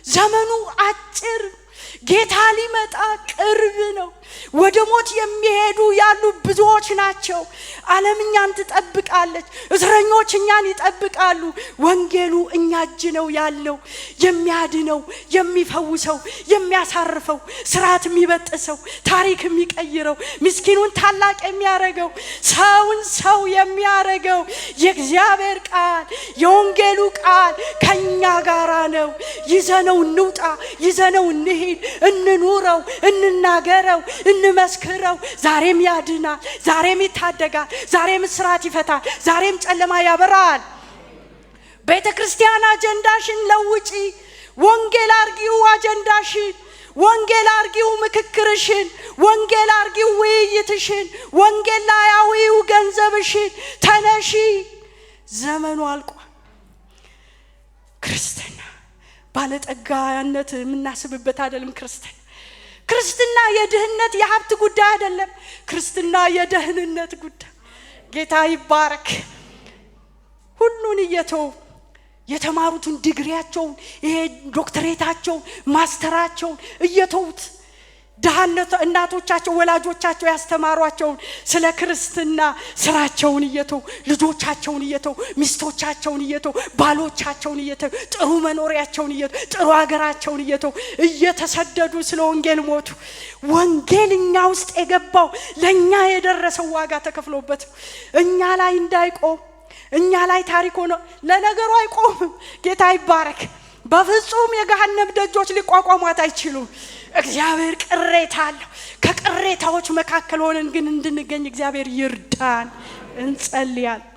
ዘመኑ አጭር፣ ጌታ ሊመጣ ቅርብ ነው። ወደ ሞት የሚሄዱ ያሉ ብዙዎች ናቸው። ዓለም እኛን ትጠብቃለች። እስረኞች እኛን ይጠብቃሉ። ወንጌሉ እኛ እጅ ነው ያለው። የሚያድነው፣ የሚፈውሰው፣ የሚያሳርፈው፣ ስርዓት የሚበጥሰው፣ ታሪክ የሚቀይረው፣ ምስኪኑን ታላቅ የሚያረገው፣ ሰውን ሰው የሚያረገው የእግዚአብሔር ቃል፣ የወንጌሉ ቃል ከኛ ጋራ ነው። ይዘነው እንውጣ፣ ይዘነው እንሂድ፣ እንኑረው፣ እንናገረው፣ እንመስክረው። ዛሬም ያድናል፣ ዛሬም ይታደጋል፣ ዛሬም እስራት ይፈታል፣ ዛሬም ጨለማ ያበራል። ቤተ ክርስቲያን አጀንዳሽን ለውጪ። ወንጌል አርጊው አጀንዳሽን፣ ወንጌል አርጊው ምክክርሽን፣ ወንጌል አርጊው ውይይትሽን፣ ወንጌል ላያዊው ገንዘብሽን። ተነሺ፣ ዘመኑ አልቋል። ክርስትና ባለጠጋነት የምናስብበት አይደለም። ክርስትና የድህነት የሀብት ጉዳይ አይደለም። ክርስትና የደህንነት ጉዳይ። ጌታ ይባረክ። ሁሉን እየተው የተማሩትን ዲግሪያቸውን፣ ይሄ ዶክተሬታቸውን፣ ማስተራቸውን እየተውት እናቶቻቸው ወላጆቻቸው ያስተማሯቸውን ስለ ክርስትና ስራቸውን እየተው፣ ልጆቻቸውን እየተው፣ ሚስቶቻቸውን እየተው፣ ባሎቻቸውን እየተው፣ ጥሩ መኖሪያቸውን እየተው፣ ጥሩ ሀገራቸውን እየተው እየተሰደዱ ስለ ወንጌል ሞቱ። ወንጌልኛ ውስጥ የገባው ለኛ የደረሰው ዋጋ ተከፍሎበት እኛ ላይ እንዳይቆም፣ እኛ ላይ ታሪክ ሆኖ ለነገሩ አይቆምም። ጌታ ይባረክ። በፍጹም የገሃነም ደጆች ሊቋቋሟት አይችሉም። እግዚአብሔር ቅሬታ አለው። ከቅሬታዎች መካከል ሆነን ግን እንድንገኝ እግዚአብሔር ይርዳን። እንጸልያለን።